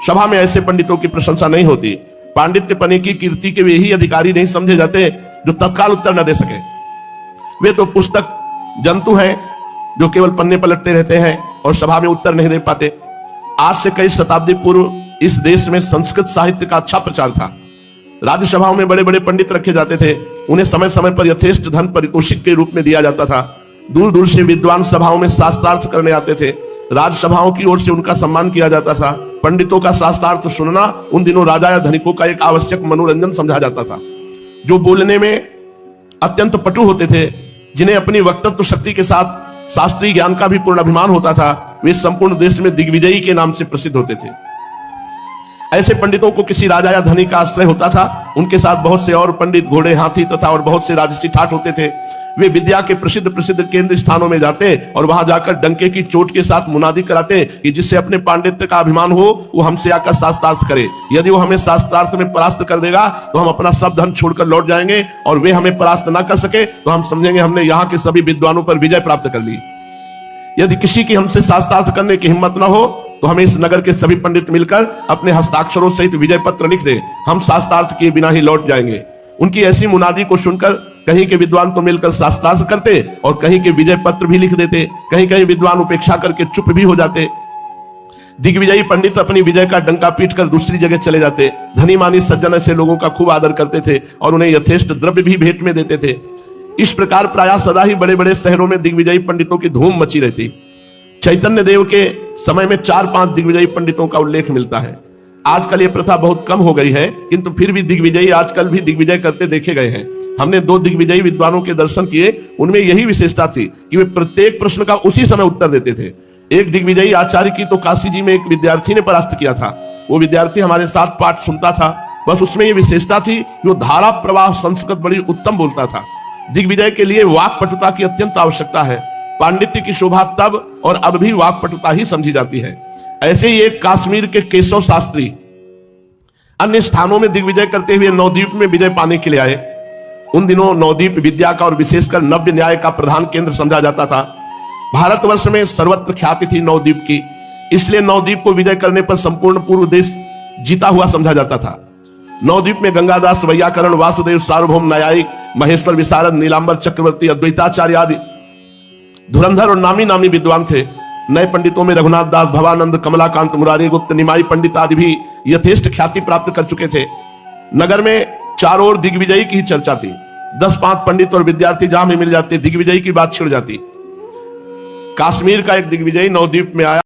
सभा में ऐसे पंडितों की प्रशंसा नहीं होती। पांडित्य पने की कीर्ति के वे ही अधिकारी नहीं समझे जाते जो तत्काल उत्तर न दे सके। वे तो पुस्तक जंतु हैं जो केवल पन्ने पलटते रहते हैं और सभा में उत्तर नहीं दे पाते। आज से कई शताब्दी पूर्व इस देश में संस्कृत साहित्य का अच्छा प्रचार था। राज्यसभाओं में बड़े बड़े पंडित रखे जाते थे, उन्हें समय समय पर यथेष्ट धन पारितोषिक के रूप में दिया जाता था। दूर दूर से विद्वान सभाओं में शास्त्रार्थ करने आते थे, राजसभाओं की ओर से उनका सम्मान किया जाता था। पंडितों का शास्त्रार्थ सुनना उन दिनों राजा या धनिकों का एक आवश्यक मनोरंजन समझा जाता था। जो बोलने में अत्यंत पटु होते थे, जिन्हें अपनी वक्तत्व शक्ति के साथ शास्त्रीय ज्ञान का भी पूर्ण अभिमान होता था, वे संपूर्ण देश में दिग्विजयी के नाम से प्रसिद्ध होते थे। ऐसे पंडितों को किसी राजा या धनी का आश्रय होता था। उनके साथ बहुत से और पंडित, घोड़े, हाथी तथा और बहुत से राजसी ठाठ होते थे। वे विद्या के प्रसिद्ध प्रसिद्ध केंद्र स्थानों में जाते और वहां जाकर डंके की चोट के साथ मुनादी कराते कि जिससे अपने पांडित्य का अभिमान हो वो हमसे आकर शास्त्रार्थ करे। यदि वो हमें शास्त्रार्थ में परास्त कर देगा तो हम अपना सब धन छोड़कर लौट जाएंगे, और वे हमें परास्त न कर सके तो हम समझेंगे हमने यहाँ के सभी विद्वानों पर विजय प्राप्त कर ली। यदि किसी की हमसे शास्त्रार्थ करने की हिम्मत न हो तो हमें इस नगर के सभी पंडित मिलकर अपने हस्ताक्षरों सहित विजय पत्र लिख दे, हम शास्त्रार्थ किए बिना ही लौट जाएंगे। उनकी ऐसी मुनादी को सुनकर कहीं के विद्वान तो मिलकर शास्त्रार्थ करते और कहीं के विजय पत्र भी लिख देते। कहीं कहीं विद्वान उपेक्षा करके चुप भी हो जाते। दिग्विजयी पंडित अपनी विजय का डंका पीटकर दूसरी जगह चले जाते। धनी मानी सज्जन ऐसे लोगों का खूब आदर करते थे और उन्हें यथेष्ट द्रव्य भी भेंट में देते थे। इस प्रकार प्रायः सदा ही बड़े बड़े शहरों में दिग्विजयी पंडितों की धूम मची रहती। चैतन्य देव के समय में 4-5 दिग्विजयी पंडितों का उल्लेख मिलता है। आजकल ये प्रथा बहुत कम हो गई है, किंतु फिर भी दिग्विजयी आजकल भी दिग्विजय करते देखे गए हैं। हमने 2 दिग्विजयी विद्वानों के दर्शन किए, उनमें यही विशेषता थी कि वे प्रत्येक प्रश्न का उसी समय उत्तर देते थे। एक दिग्विजयी आचार्य की तो काशी जी में एक विद्यार्थी ने परास्त किया था। वो विद्यार्थी हमारे साथ पाठ सुनता था, बस उसमें ये विशेषता थी जो धारा प्रवाह संस्कृत बड़ी उत्तम बोलता था। दिग्विजय के लिए वाक पटुता की अत्यंत आवश्यकता है। पांडित्य की शोभा तब और अब भी वाक पटुता ही समझी जाती है। ऐसे ही एक कश्मीर के केशव शास्त्री अन्य स्थानों में दिग्विजय करते हुए नवद्वीप में विजय पाने के लिए आए। उन दिनों नवद्वीप विद्या का और विशेषकर नव्य न्याय का प्रधान केंद्र समझा जाता था। भारतवर्ष में सर्वत्र ख्याति थी नवद्वीप की, इसलिए नवद्वीप को विजय करने पर संपूर्ण पूर्व देश जीता हुआ समझा जाता था। नवद्वीप में गंगादास, वैयाकरण, वासुदेव, सार्वभौम, न्यायिक, महेश्वर विशारद, नीलांबर चक्रवर्ती, अद्वैताचार्य आदि धुरंधर और नामी नामी विद्वान थे। नए पंडितों में रघुनाथ दास, भवानंद, कमलाकांत, मुरारी गुप्त, निमाई पंडित आदि भी यथेष्ट ख्याति प्राप्त कर चुके थे। नगर में चारों ओर दिग्विजयी की ही चर्चा थी। 10-5 पंडित और विद्यार्थी जहां भी मिल जाते दिग्विजयी की बात छिड़ जाती। कश्मीर का एक दिग्विजयी नवद्वीप में आया।